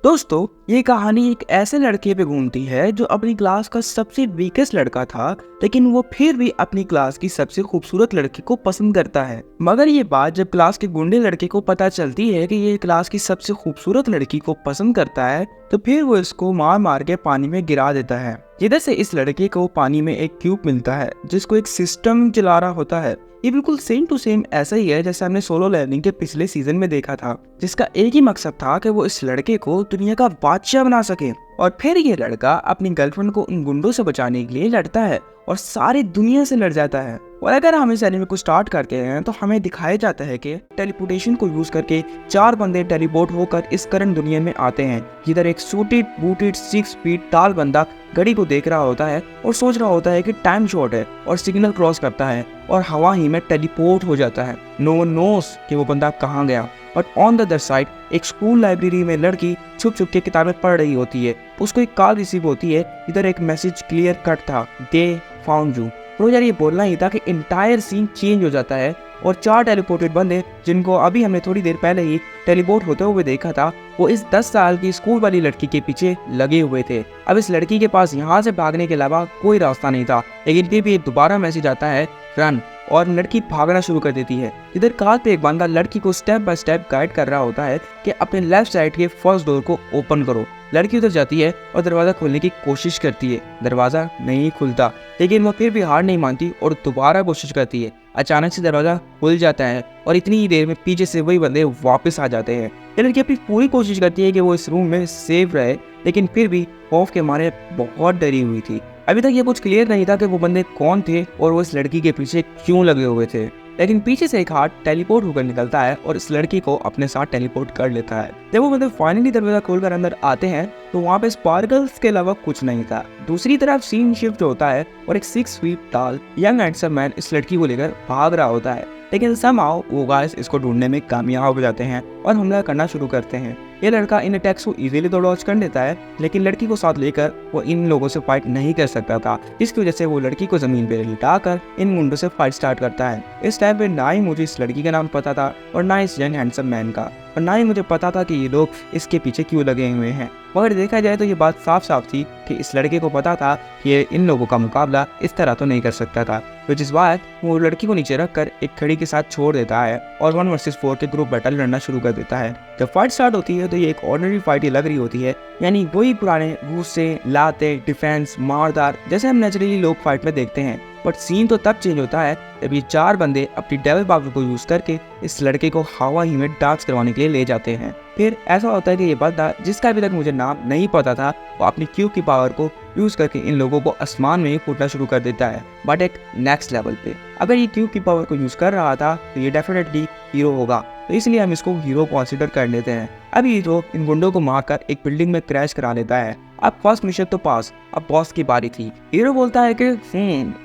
दोस्तों, ये कहानी एक ऐसे लड़के पे घूमती है जो अपनी क्लास का सबसे वीकेस्ट लड़का था, लेकिन वो फिर भी अपनी क्लास की सबसे खूबसूरत लड़की को पसंद करता है। मगर ये बात जब क्लास के गुंडे लड़के को पता चलती है कि ये क्लास की सबसे खूबसूरत लड़की को पसंद करता है, तो फिर वो इसको मार मार के पानी में गिरा देता है। जिधर से इस लड़के को पानी में एक क्यूब मिलता है जिसको एक सिस्टम चला रहा होता है। ये बिल्कुल सेम टू सेम ऐसा ही है जैसे हमने सोलो लेवलिंग के पिछले सीजन में देखा था, जिसका एक ही मकसद था कि वो इस लड़के को दुनिया का बादशाह बना सके। और फिर ये लड़का अपनी गर्लफ्रेंड को उन गुंडों से बचाने के लिए लड़ता है और सारी दुनिया से लड़ जाता है। और अगर हम इस एनीमे को स्टार्ट करते हैं तो हमें दिखाया जाता है कि टेलीपोर्टेशन को यूज करके 4 बंदे टेलीपोर्ट होकर इस करंट दुनिया में आते हैं, जिधर एक सूटेड बूटेड 6 फीट टाल बंदा घड़ी को देख रहा होता है और सोच रहा होता है कि टाइम शॉर्ट है और सिग्नल क्रॉस करता है और हवा ही में टेलीपोर्ट हो जाता है। नो वन नोस कि वो बंदा कहाँ गया। But on the other side एक स्कूल लाइब्रेरी में लड़की छुप छुप के किताबें पढ़ रही होती है। उसको एक कॉल रिसीव होती है, इधर एक मैसेज क्लियर कट था, दे फाउंड यू। तो यार ये बोलना ही था कि इंटायर सीन चेंज हो जाता है और 4 टेलीपोर्टेड बंदे, जिनको अभी हमने थोड़ी देर पहले ही टेलीपोर्ट होते हुए देखा था, वो इस 10 साल की स्कूल वाली लड़की के पीछे लगे हुए थे। अब इस लड़की के पास यहाँ से भागने के अलावा कोई रास्ता नहीं था, लेकिन फिर भी दोबारा मैसेज आता है, रन, और लड़की भागना शुरू कर देती है। इधर कार पे एक बंदा लड़की को स्टेप बाय स्टेप गाइड कर रहा होता है कि अपने लेफ्ट साइड के फर्स्ट डोर को ओपन करो। लड़की उधर जाती है और दरवाजा खोलने की कोशिश करती है, दरवाजा नहीं खुलता, लेकिन वो फिर भी हार नहीं मानती और दोबारा कोशिश करती है। अचानक से दरवाजा खुल जाता है और इतनी ही देर में पीछे से वही बंदे वापस आ जाते हैं। ये लड़की अपनी पूरी कोशिश करती है कि वो इस रूम में सेफ रहे, लेकिन फिर भी खौफ के मारे बहुत डरी हुई थी। अभी तक ये कुछ क्लियर नहीं था कि वो बंदे कौन थे और वो इस लड़की के पीछे क्यों लगे हुए थे। लेकिन पीछे से एक हाथ टेलीपोर्ट होकर निकलता है और इस लड़की को अपने साथ टेलीपोर्ट कर लेता है। जब वो बंदे फाइनली दरवाजा खोलकर अंदर आते हैं तो वहाँ पे स्पार्कल्स के अलावा कुछ नहीं था। दूसरी तरफ सीन शिफ्ट होता है और एक 6 फीट टाल यंग हैंडसम मैन इस लड़की को लेकर भाग रहा होता है, लेकिन समहाउ वो गाइस इसको ढूंढने में कामयाब हो जाते हैं और हमला करना शुरू करते हैं। ये लड़का इन अटैक्स को इजीली तो डॉज कर लेता है, लेकिन लड़की को साथ लेकर वो इन लोगों से फाइट नहीं कर सकता था, जिसकी वजह से वो लड़की को जमीन पे लिटाकर इन मुंडों से फाइट स्टार्ट करता है। इस टाइम पे ना ही मुझे इस लड़की का नाम पता था और ना इस यंग हैंडसम मैन का, और ना ही मुझे पता था कि ये लोग इसके पीछे क्यों लगे हुए हैं। मगर देखा जाए तो ये बात साफ साफ थी कि इस लड़के को पता था कि ये इन लोगों का मुकाबला इस तरह तो नहीं कर सकता था, which is why वो लड़की को नीचे रखकर एक खड़ी के साथ छोड़ देता है और 1 वर्सेस 4 के ग्रुप बैटल लड़ना शुरू कर देता है। जब फाइट स्टार्ट होती है तो ये एक ऑर्डिनरी फाइट ही लग रही होती है, यानी वही पुराने गुस्से, लाते, डिफेंस, मारदार जैसे हम नेचुरली लोग फाइट में देखते हैं। बट सीन तो तब चेंज होता है जब ये 4 बंदे अपनी डेविल पावर को यूज करके इस लड़के को हवा ही में डांस करवाने के लिए ले जाते हैं। फिर ऐसा होता है कि ये बंदा, जिसका अभी तक मुझे नाम नहीं पता था, वो अपनी क्यूब की पावर को यूज करके इन लोगों को आसमान में फूटना शुरू कर देता है, बट एक नेक्स्ट लेवल पे। अगर ये क्यूब की पावर को यूज कर रहा था तो ये डेफिनेटली हीरो होगा, तो इसलिए हम इसको हीरो कंसीडर कर लेते हैं। अब हीरो इन गुंडों को मारकर एक बिल्डिंग में क्रैश करा लेता है। अब फर्स्ट मिशन तो पास, अब बॉस की बारी थी। हीरो बोलता है कि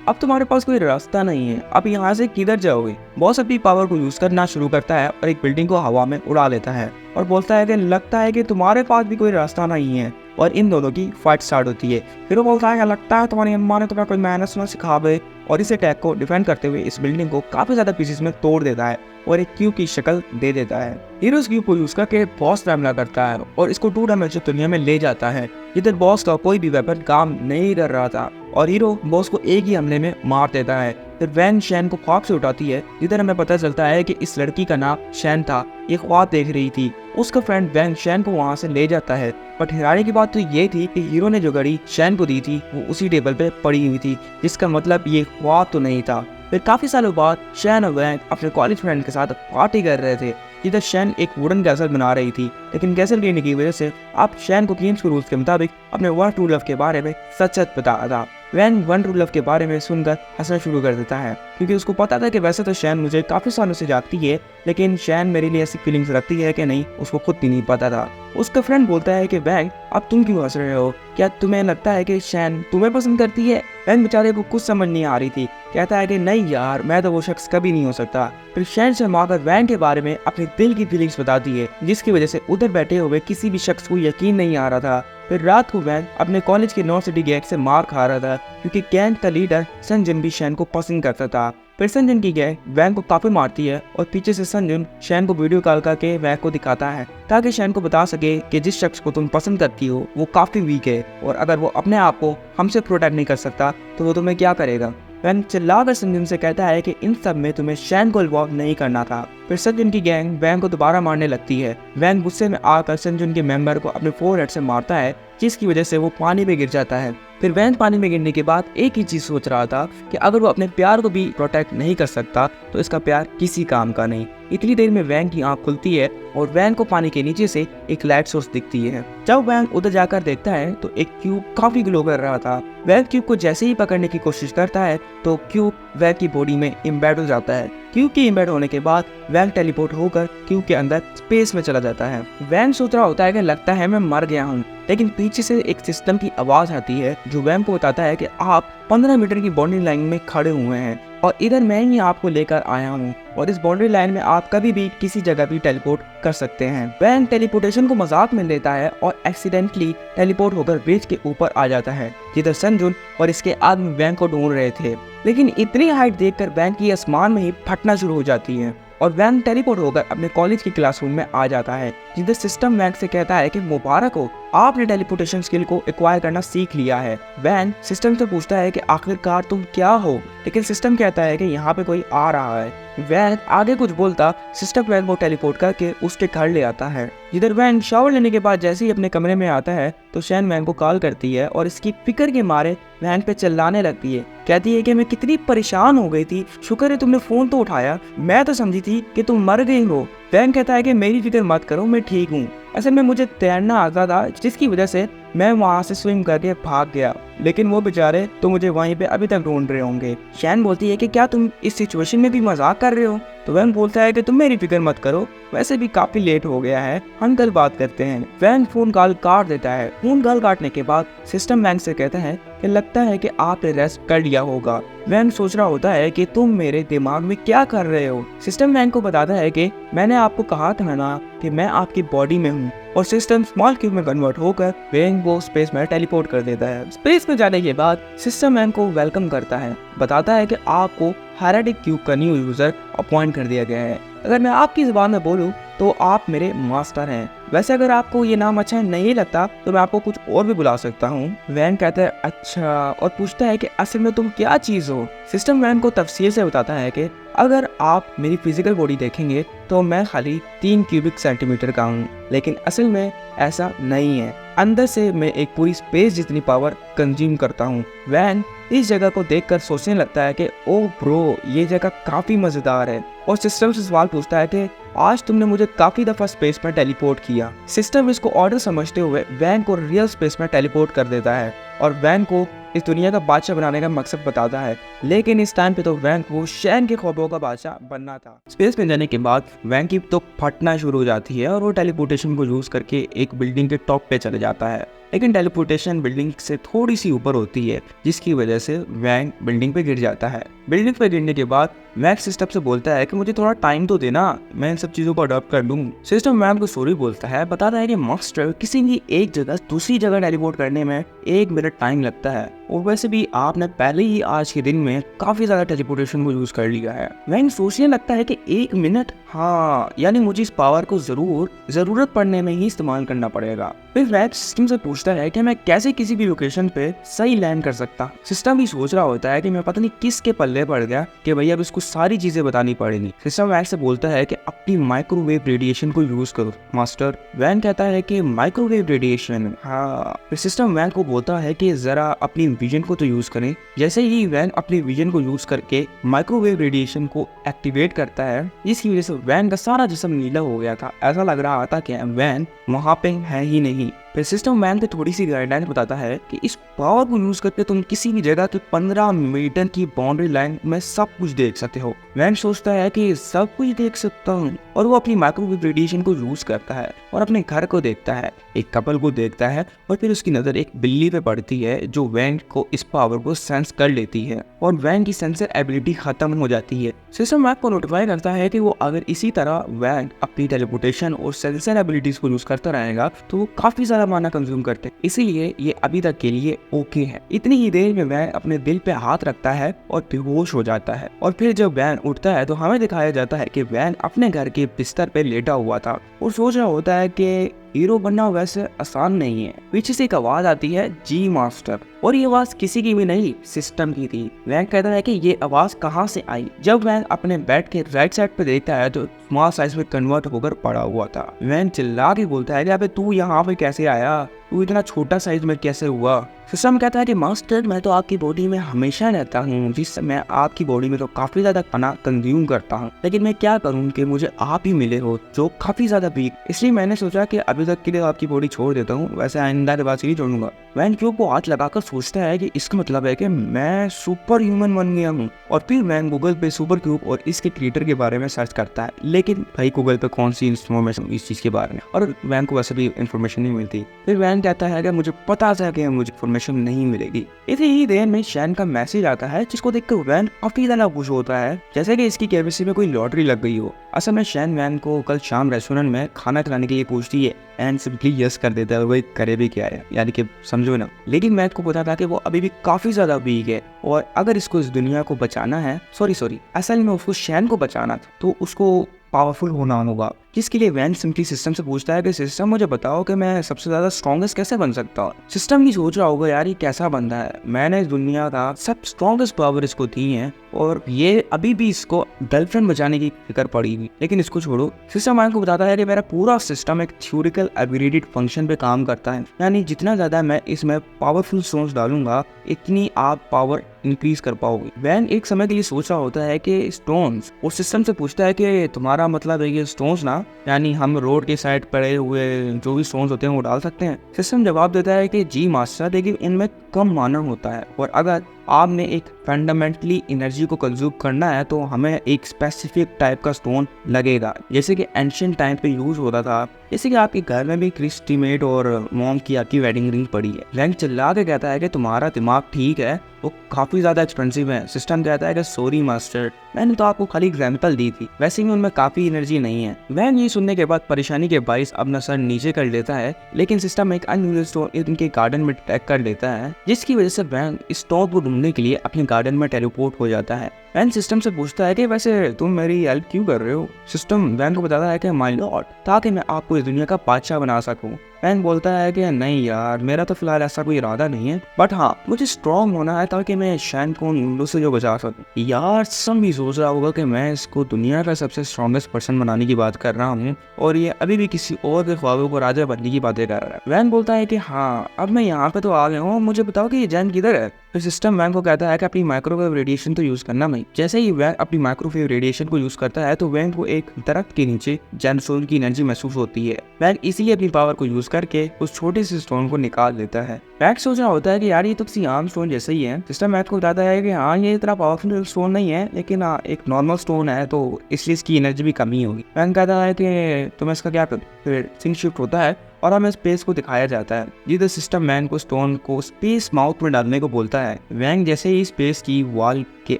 अब तुम्हारे पास कोई रास्ता नहीं है, अब यहाँ से किधर जाओगे। बॉस अपनी पावर को यूज करना शुरू करता है और एक बिल्डिंग को हवा में उड़ा लेता है और बोलता है कि लगता है कि तुम्हारे पास भी कोई रास्ता नहीं है, और इन दोनों की फाइट स्टार्ट होती है। फिर वो बोलता है कि लगता है तुम्हारी अम्मा ने तुम्हें कोई मेहनत ना सिखावे, और इस अटैक को डिफेंड करते हुए इस बिल्डिंग को काफी ज्यादा पीसेस में तोड़ देता है और एक क्यूब की शक्ल दे देता है। हीरो इस क्यूब को यूज करके बॉस पे हमला करता है और इसको 2 डायमेंशनल दुनिया में ले जाता है, जिधर बॉस का कोई भी वेपन काम नहीं कर रहा था, और हीरो बॉस को एक ही हमले में मार देता है। फिर वैंग शैन को ख्वाब से उठाती है, जिधर हमें पता चलता है कि इस लड़की का नाम शैन था, ये ख्वाब देख रही थी। उसका फ्रेंड वैंग शैन को वहाँ से ले जाता है, बट हैरानी की बात तो ये थी कि हीरो ने जो घड़ी शैन को दी थी वो उसी टेबल पे पड़ी हुई थी, जिसका मतलब ये ख्वाब तो नहीं था। फिर काफी सालों बाद शैन और वैंग अपने कॉलेज फ्रेंड के साथ पार्टी कर रहे थे, जिधर शैन एक वुडन कैसल बना रही थी, लेकिन कैसल लेने की वजह से अब शैन को गेम्स के रूल्स के मुताबिक अपने 1 ट्रू लव के बारे में सच सच बता था। वैंग 1 ट्रू लव के बारे में सुनकर हंसना शुरू कर देता है, क्योंकि उसको पता था कि वैसे तो शैन मुझे काफी सालों से जानती है, लेकिन शैन मेरे लिए ऐसी फीलिंग्स रखती है कि नहीं, उसको खुद भी नहीं पता था। उसका फ्रेंड बोलता है कि वैंग अब तुम क्यों हंस रहे हो, क्या तुम्हें लगता है कि शैन तुम्हें पसंद करती है। वैंग बेचारे को कुछ समझ नहीं आ रही थी, कहता है कि नहीं यार, मैं तो वो शख्स कभी नहीं हो सकता। फिर शैन शर्माकर वैंग के बारे में अपने दिल की फीलिंग्स बताती है, जिसकी वजह से उधर बैठे हुए किसी भी शख्स को यकीन नहीं आ रहा था। फिर रात को वैंग अपने कॉलेज के नॉर्थ सिटी गैंग से मार खा रहा था, क्योंकि गैंग का लीडर सन जिन भी शैन को पसंद करता था। फिर संजन की गैंग वैंग को काफी मारती है और पीछे से संजन शैन को वीडियो कॉल करके वैंग को दिखाता है ताकि शैन को बता सके कि जिस शख्स को तुम पसंद करती हो वो काफी वीक है और अगर वो अपने आप को हमसे प्रोटेक्ट नहीं कर सकता तो वो तुम्हें क्या करेगा। वैंग चिल्लाकर संजन से कहता है कि इन सब में तुम्हें शैन को इन्वॉल्व नहीं करना था। फिर संजन की गैंग वैंग को दोबारा मारने लगती है। वैंग गुस्से में आकर संजन के मेंबर को अपने फोरहेड से मारता है जिसकी वजह से वो पानी में गिर जाता है। फिर वैंग पानी में गिरने के बाद एक ही चीज सोच रहा था कि अगर वो अपने प्यार को भी प्रोटेक्ट नहीं कर सकता तो इसका प्यार किसी काम का नहीं। इतनी देर में वैंग की आंख खुलती है और वैंग को पानी के नीचे से एक लाइट सोर्स दिखती है। जब वैंग उधर जाकर देखता है तो एक क्यूब काफी ग्लो कर रहा था। वैंग क्यूब को जैसे ही पकड़ने की कोशिश करता है तो क्यूब वैंग की बॉडी में इम्बेड हो जाता है। क्यूब के इम्बेड होने के बाद वैंग टेलीपोर्ट होकर क्यूब के अंदर स्पेस में चला जाता है। वैंग सोच रहा होता है कि लगता है मैं मर गया हूँ, लेकिन पीछे से एक सिस्टम की आवाज आती है जो वैंग को बताता है कि आप 15 मीटर की बाउंड्री लाइन में खड़े हुए हैं और इधर मैं ही आपको लेकर आया हूँ और इस बाउंड्री लाइन में आप कभी भी किसी जगह भी टेलीपोर्ट कर सकते हैं। वैंग टेलीपोर्टेशन को मजाक में लेता है और एक्सीडेंटली टेलीपोर्ट होकर ब्रिज के ऊपर आ जाता है जिधर संजुन और इसके आदमी वैंग को ढूंढ रहे थे, लेकिन इतनी हाइट देखकर वैंग की आसमान में ही फटना शुरू हो जाती है और वैंग टेलीपोर्ट होकर अपने कॉलेज की क्लासरूम में आ जाता है जिधर सिस्टम वैंग से कहता है कि मुबारक हो, आपने टेलीपोर्टेशन स्किल को एक्वायर करना सीख लिया है। वैंग सिस्टम से पूछता है कि आखिरकार तुम क्या हो, लेकिन सिस्टम कहता है कि यहाँ पे कोई आ रहा है। वैंग आगे कुछ बोलता सिस्टम वैंग को टेलीपोर्ट करके उसके घर ले आता है जिधर वैंग शावर लेने के बाद जैसे ही अपने कमरे में आता है तो शैन वैंग को कॉल करती है और इसकी फिक्र के मारे वैंग पे चिल्लाने लगती है। कहती है कि मैं कितनी परेशान हो गई थी, शुक्र है तुमने फोन तो उठाया, मैं तो समझी थी कि तुम मर गई हो। वैंग कहता है कि मेरी फिक्र मत करो, मैं ठीक हूँ। असल में मुझे तैरना आता था जिसकी वजह से मैं वहाँ से स्विम करके भाग गया, लेकिन वो बेचारे तो मुझे वहीं पे अभी तक ढूंढ रहे होंगे। शैन बोलती है कि क्या तुम इस सिचुएशन में भी मजाक कर रहे हो? तो वैंग बोलता है कि तुम मेरी फिक्र मत करो, वैसे भी काफी लेट हो गया है, हम कल बात करते हैं। वैंग फोन कॉल काट देता है। फोन कॉल काटने के बाद सिस्टम वैंग से कहता है कि लगता है कि आपने रेस्ट कर लिया होगा। वैंग सोच रहा होता है कि तुम मेरे दिमाग में क्या कर रहे हो। सिस्टम वैंग को बताता है कि मैंने आपको कहा था ना कि मैं आपकी बॉडी में हूँ और सिस्टम स्मॉल क्यूब में कन्वर्ट होकर वैंग को स्पेस में टेलीपोर्ट कर देता है। स्पेस में जाने के बाद सिस्टम वैंग को वेलकम करता है, बताता है कि आपको हेरेडिक क्यूब का न्यू यूजर अपॉइंट कर दिया गया है। अगर मैं आपकी जुबान में बोलूं तो आप मेरे मास्टर हैं। वैसे अगर आपको ये नाम अच्छा नहीं लगता तो मैं आपको कुछ और भी बुला सकता हूँ। वैंग कहता है अच्छा और पूछता है कि असल में तुम क्या चीज हो। सिस्टम वैंग को तफसील से बताता है कि अगर आप मेरी फिजिकल बॉडी देखेंगे तो मैं खाली 3 क्यूबिक सेंटीमीटर का हूँ, लेकिन असल में ऐसा नहीं है। अंदर से मैं एक पूरी स्पेस जितनी पावर कंज्यूम करता हूँ। वैंग इस जगह को देखकर सोचने लगता है कि ओह ब्रो, ये जगह काफी मजेदार है और सिस्टम से सवाल पूछता है कि आज तुमने मुझे काफी दफा स्पेस में टेलीपोर्ट किया। सिस्टम इसको ऑर्डर समझते हुए वैंग को रियल स्पेस में टेलीपोर्ट कर देता है और वैंग को इस दुनिया का बादशाह बनाने का मकसद बताता है, लेकिन इस टाइम पे तो वैंग को शैन के ख्वाबों का बादशाह बनना था। स्पेस में जाने के बाद वैंग की तो फटना शुरू हो जाती है और वो टेलीपोर्टेशन को यूज करके एक बिल्डिंग के टॉप पे चले जाता है, लेकिन टेलीपोर्टेशन बिल्डिंग से थोड़ी सी ऊपर होती है जिसकी वजह से वैंग बिल्डिंग पे गिर जाता है। बिल्डिंग पे गिरने के बाद वैंग सिस्टम से बोलता है कि मुझे थोड़ा टाइम तो देना, मैं इन सब चीजों को अडॉप्ट कर लूँ। सिस्टम वैंग को सॉरी बोलता है, बताता है कि मास्टर किसी भी एक जगह दूसरी जगह टेलीपोर्ट करने में 1 मिनट टाइम लगता है और वैसे भी आपने पहले ही आज के दिन में काफी ज्यादा टेलीपोर्टेशन को यूज कर लिया है। वैंग सोचने लगता है कि 1 मिनट, हाँ यानी मुझे इस पावर को जरूरत पड़ने में ही इस्तेमाल करना पड़ेगा। फिर वैंग सिस्टम से पूछता है कि मैं कैसे किसी भी लोकेशन पे सही लैंड कर सकता। सिस्टम भी सोच रहा होता है कि मैं पता नहीं किसके पल्ले पड़ गया कि भैया अब इसको सारी चीजें बतानी पड़ेगी। सिस्टम वैंग से बोलता है कि अपनी माइक्रोवेव रेडिएशन को यूज करो। मास्टर वैंग कहता है कि माइक्रोवेव रेडिएशन, हाँ। फिर सिस्टम वैंग को बोलता है कि जरा अपनी विजन को तो यूज करें। जैसे ही वैंग अपनी विजन को यूज करके माइक्रोवेव रेडिएशन को एक्टिवेट करता है, जिसकी वजह से वैंग का सारा जिस्म नीला हो गया था। ऐसा लग रहा था कि वैंग वहां पे है ही नहीं। फिर सिस्टम वैंग पे थोड़ी सी गाइडलाइन बताता है कि इस पावर को यूज करके तुम किसी भी जगह की 15 मीटर की बाउंड्री लाइन में सब कुछ देख सकते हो। वैंग सोचता है कि सब कुछ देख सकता हूँ और वो अपनी माइक्रोवेव रेडिएशन को यूज करता है और अपने घर को देखता है, एक कपल को देखता है और फिर उसकी नजर एक बिल्ली पे पड़ती है जो वैंग को इस पावर को सेंस कर लेती है और वैंग की सेंसर एबिलिटी खत्म हो जाती है। सिस्टम वैंग को नोटिफाई करता है कि वो अगर इसी तरह वैंग अपनी टेलीपोर्टेशन और सेंसर एबिलिटीज को यूज करता रहेगा तो वो काफी ज्यादा माना कंज्यूम करते हैं, इसीलिए ये अभी तक के लिए ओके है। इतनी ही देर में वैंग अपने दिल पे हाथ रखता है और बेहोश हो जाता है और फिर जब वैंग उठता है तो हमें दिखाया जाता है कि वैंग अपने घर के बिस्तर पे लेटा हुआ था और सोच रहा होता है कि हीरो बनना वैसे आसान नहीं है। पीछे से एक आवाज आती है, जी मास्टर, और ये आवाज किसी की भी नहीं, सिस्टम की थी। वैंग कहता है कि ये आवाज कहाँ से आई। जब वैंग अपने बेड के राइट साइड पे देखता है तो स्मॉल साइज में कन्वर्ट होकर पड़ा हुआ था। वैंग चिल्ला के बोलता है कि अबे तू यहाँ पे कैसे आया, तू इतना छोटा साइज में कैसे हुआ। सिस्टम कहता है कि मास्टर मैं तो आपकी बॉडी में हमेशा रहता हूँ, जिससे मैं आपकी बॉडी में तो काफी ज्यादा खाना कंज्यूम करता हूँ, लेकिन मैं क्या करूँ कि मुझे आप ही मिले हो जो काफी ज्यादा वीक, इसलिए मैंने सोचा कि अभी तक के लिए आपकी बॉडी छोड़ देता हूँ, वैसे आइंदा के बाद से ही छोड़ूंगा। वैन क्यूब को हाथ लगाकर सोचता है कि इसका मतलब है कि मैं सुपर ह्यूमन बन गया हूँ, और फिर वैन गूगल पे सुपर क्यूब और इसके क्रिएटर के बारे में सर्च करता है, लेकिन भाई गूगल पे कौन सी इन्फॉर्मेशन इस चीज के बारे में, और वैन को वैसे भी इन्फॉर्मेशन नहीं मिलती। फिर वैन कहता है कि मुझे पता था कि मुझे इन्फॉर्मेशन नहीं मिलेगी। इसी ही देर में शैन का मैसेज आता है, जिसको देखकर वैन काफी ज्यादा खुश होता है, जैसे कि इसकी केबीसी में कोई लॉटरी लग गई हो। असल में शैन वैन को कल शाम रेस्टोरेंट में खाना खिलाने के लिए पूछती है एंड सिंपली यस कर देता है, वही करे भी क्या है, यानी कि समझो ना। लेकिन मैथ को पता था कि वो अभी भी काफी ज्यादा वीक है और अगर इसको इस दुनिया को बचाना है, सॉरी असल में उसको शैन को बचाना था, तो उसको पावरफुल होना होगा, जिसके लिए वैन सिंपली सिस्टम से पूछता है कि सिस्टम मुझे बताओ कि मैं सबसे ज्यादा स्ट्रॉन्गेस्ट कैसे बन सकता हूँ। सिस्टम भी सोच रहा होगा यार ये कैसा बंदा है, मैंने इस दुनिया का सब स्ट्रॉन्गेस्ट पावर इसको दी है और ये अभी भी इसको गर्लफ्रेंड बचाने की फिक्र पड़ी हुई। लेकिन इसको छोड़ो, सिस्टम वैन को बताता है कि मेरा पूरा सिस्टम एक थ्योरिटिकल एग्रीगेटेड फंक्शन पे काम करता है, यानी जितना ज्यादा मैं इसमें पावरफुल स्टोन्स डालूंगा इतनी आप पावर इंक्रीज कर पाओगे। वैन एक समय के लिए सोच रहा होता है कि स्टोन्स, और सिस्टम से पूछता है कि तुम्हारा मतलब है ये स्टोन्स ना, यानी हम रोड के साइड पड़े हुए जो भी स्टोन्स होते हैं वो डाल सकते हैं। सिस्टम जवाब देता है कि जी मास्टर, लेकिन इनमें कम माना होता है और अगर आपने एक फंडामेंटली एनर्जी को कंज्यूम करना है तो हमें एक स्पेसिफिक टाइप का स्टोन लगेगा, जैसे कि एंशिएंट टाइम पे यूज होता था, जैसे कि आपके घर में भी क्रिस्टीमेट और मॉम की आपकी वेडिंग रिंग पड़ी है। रैंक चिल्ला के कहता है कि तुम्हारा दिमाग ठीक है, वो काफी ज्यादा एक्सपेंसिव है। सिस्टम कहता है कि सॉरी मास्टर, मैंने तो आपको खाली एग्जाम्पल दी थी, वैसे भी उनमें काफी एनर्जी नहीं है। वैन ये सुनने के बाद परेशानी के बाइस अपना सर नीचे कर लेता है, लेकिन सिस्टम एक अनयूजुअल स्टोन इनके गार्डन में अटैक कर लेता है, जिसकी वजह से वैन इस स्टोन को ढूंढने के लिए अपने गार्डन में टेलीपोर्ट हो जाता है। वैन सिस्टम से पूछता है कि वैसे तुम मेरी हेल्प क्यों कर रहे हो। सिस्टम वैन को बताता है कि माय लॉर्ड, ताकि मैं आपको इस दुनिया का बादशाह बना सकूं। वैन बोलता है कि नहीं यार, मेरा तो फिलहाल ऐसा कोई इरादा नहीं है, बट हाँ मुझे स्ट्रॉन्ग होना है ताकि मैं शैन को उन लोगों से जो बचा सकूं। यार सिस्टम भी सोच रहा होगा कि मैं इसको दुनिया का सबसे स्ट्रॉन्गेस्ट पर्सन बनाने की बात कर रहा हूँ और ये अभी भी किसी और के ख्वाबों को राजा बनने की बातें कर रहा है। वैन बोलता है कि हाँ अब मैं यहाँ पे तो आ गया हूँ, मुझे बताओ कि ये जैन किधर है। फिर सिस्टम वैन को कहता है कि अपनी माइक्रोवेव रेडिएशन तो यूज करना नहीं। जैसे ही वैन अपनी माइक्रोवेव रेडिएशन को यूज करता है तो वैन को एक दरख्त के नीचे जैन स्टोन की एनर्जी महसूस होती है। वैन इसीलिए अपनी पावर को यूज करके उस छोटे से स्टोन को निकाल लेता है। वैन सोच रहा होता है कि यार ये तो किसी आम स्टोन जैसे ही है। सिस्टम वैन को बताता है कि हाँ ये इतना पावरफुल स्टोन नहीं है, लेकिन हाँ एक नॉर्मल स्टोन है तो इसलिए इसकी एनर्जी भी कमी होगी। वैन कहता है कि तो मैं इसका क्या करूँ। फिर सीन शिफ्ट होता है और हमें स्पेस को दिखाया जाता है, जिधर सिस्टम वैन को स्टोन को स्पेस माउथ में डालने को बोलता है। वैन जैसे ही स्पेस की वॉल के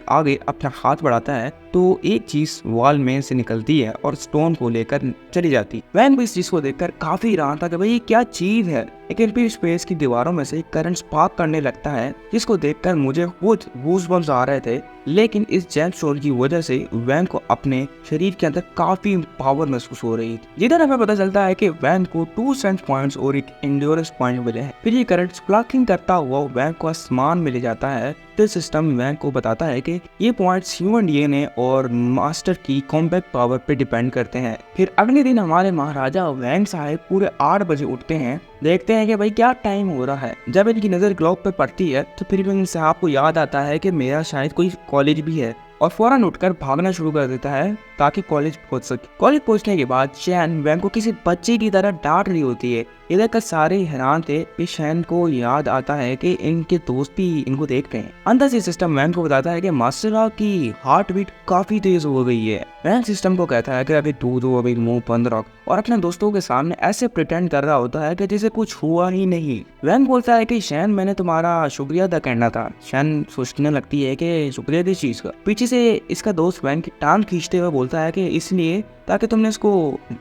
आगे अपना हाथ बढ़ाता है तो एक चीज वॉल में से निकलती है और स्टोन को लेकर चली जाती। वैन को इस चीज को देखकर काफी हैरान था कि भाई ये क्या चीज है, लेकिन फिर स्पेस की दीवारों में से करंट स्पार्क करने लगता है, जिसको देखकर मुझे खुद गूज़बम्स आ रहे थे। लेकिन इस जैन स्टोन की वजह से वैन को अपने शरीर के अंदर काफी पावर महसूस हो रही थी, जिधर हमें पता चलता है कि वैन को 2 सेंस पॉइंट्स और एक एंड्योरेंस पॉइंट मिले हैं। फिर ये करंट स्पार्किंग करता हुआ वैन को आसमान में ले जाता है। फिर सिस्टम वैन को बताता है कि ये पॉइंट्स ह्यूमन डीएनए और मास्टर की कॉम्पैक्ट पावर पे डिपेंड करते हैं। फिर अगले दिन हमारे महाराजा वैन साहब पूरे 8 बजे उठते हैं, देखते हैं कि भाई क्या टाइम हो रहा है। जब इनकी नज़र क्लॉक पे पड़ती है तो फिर वैन साहब को याद आता है कि मेरा शायद कोई कॉलेज भी है और फौरन उठकर भागना शुरू कर देता है ताकि कॉलेज पहुंच सके। कॉलेज पहुंचने के बाद शैन वैन को किसी बच्चे की तरह डांट रही होती है। इधर का सारे हैरान थे कि शैन को याद आता है कि इनके दोस्त भी इनको देख रहे हैं। अंदर से सिस्टम वैन को बताता है कि मास्टर की हार्ट बीट काफी तेज हो गई है। वैन सिस्टम को कहता है कि अभी तू दो, अभी मुंह बंद रख, और अपने दोस्तों के सामने ऐसे प्रिटेंड कर रहा होता है कि जैसे कुछ हुआ ही नहीं। वैन बोलता है कि शैन मैंने तुम्हारा शुक्रिया अदा करना था। शैन सोचने लगती है कि शुक्रिया किस चीज का। पीछे से इसका दोस्त वैन की टांग खींचते हुए बोलता है कि इसलिए ताकि तुमने इसको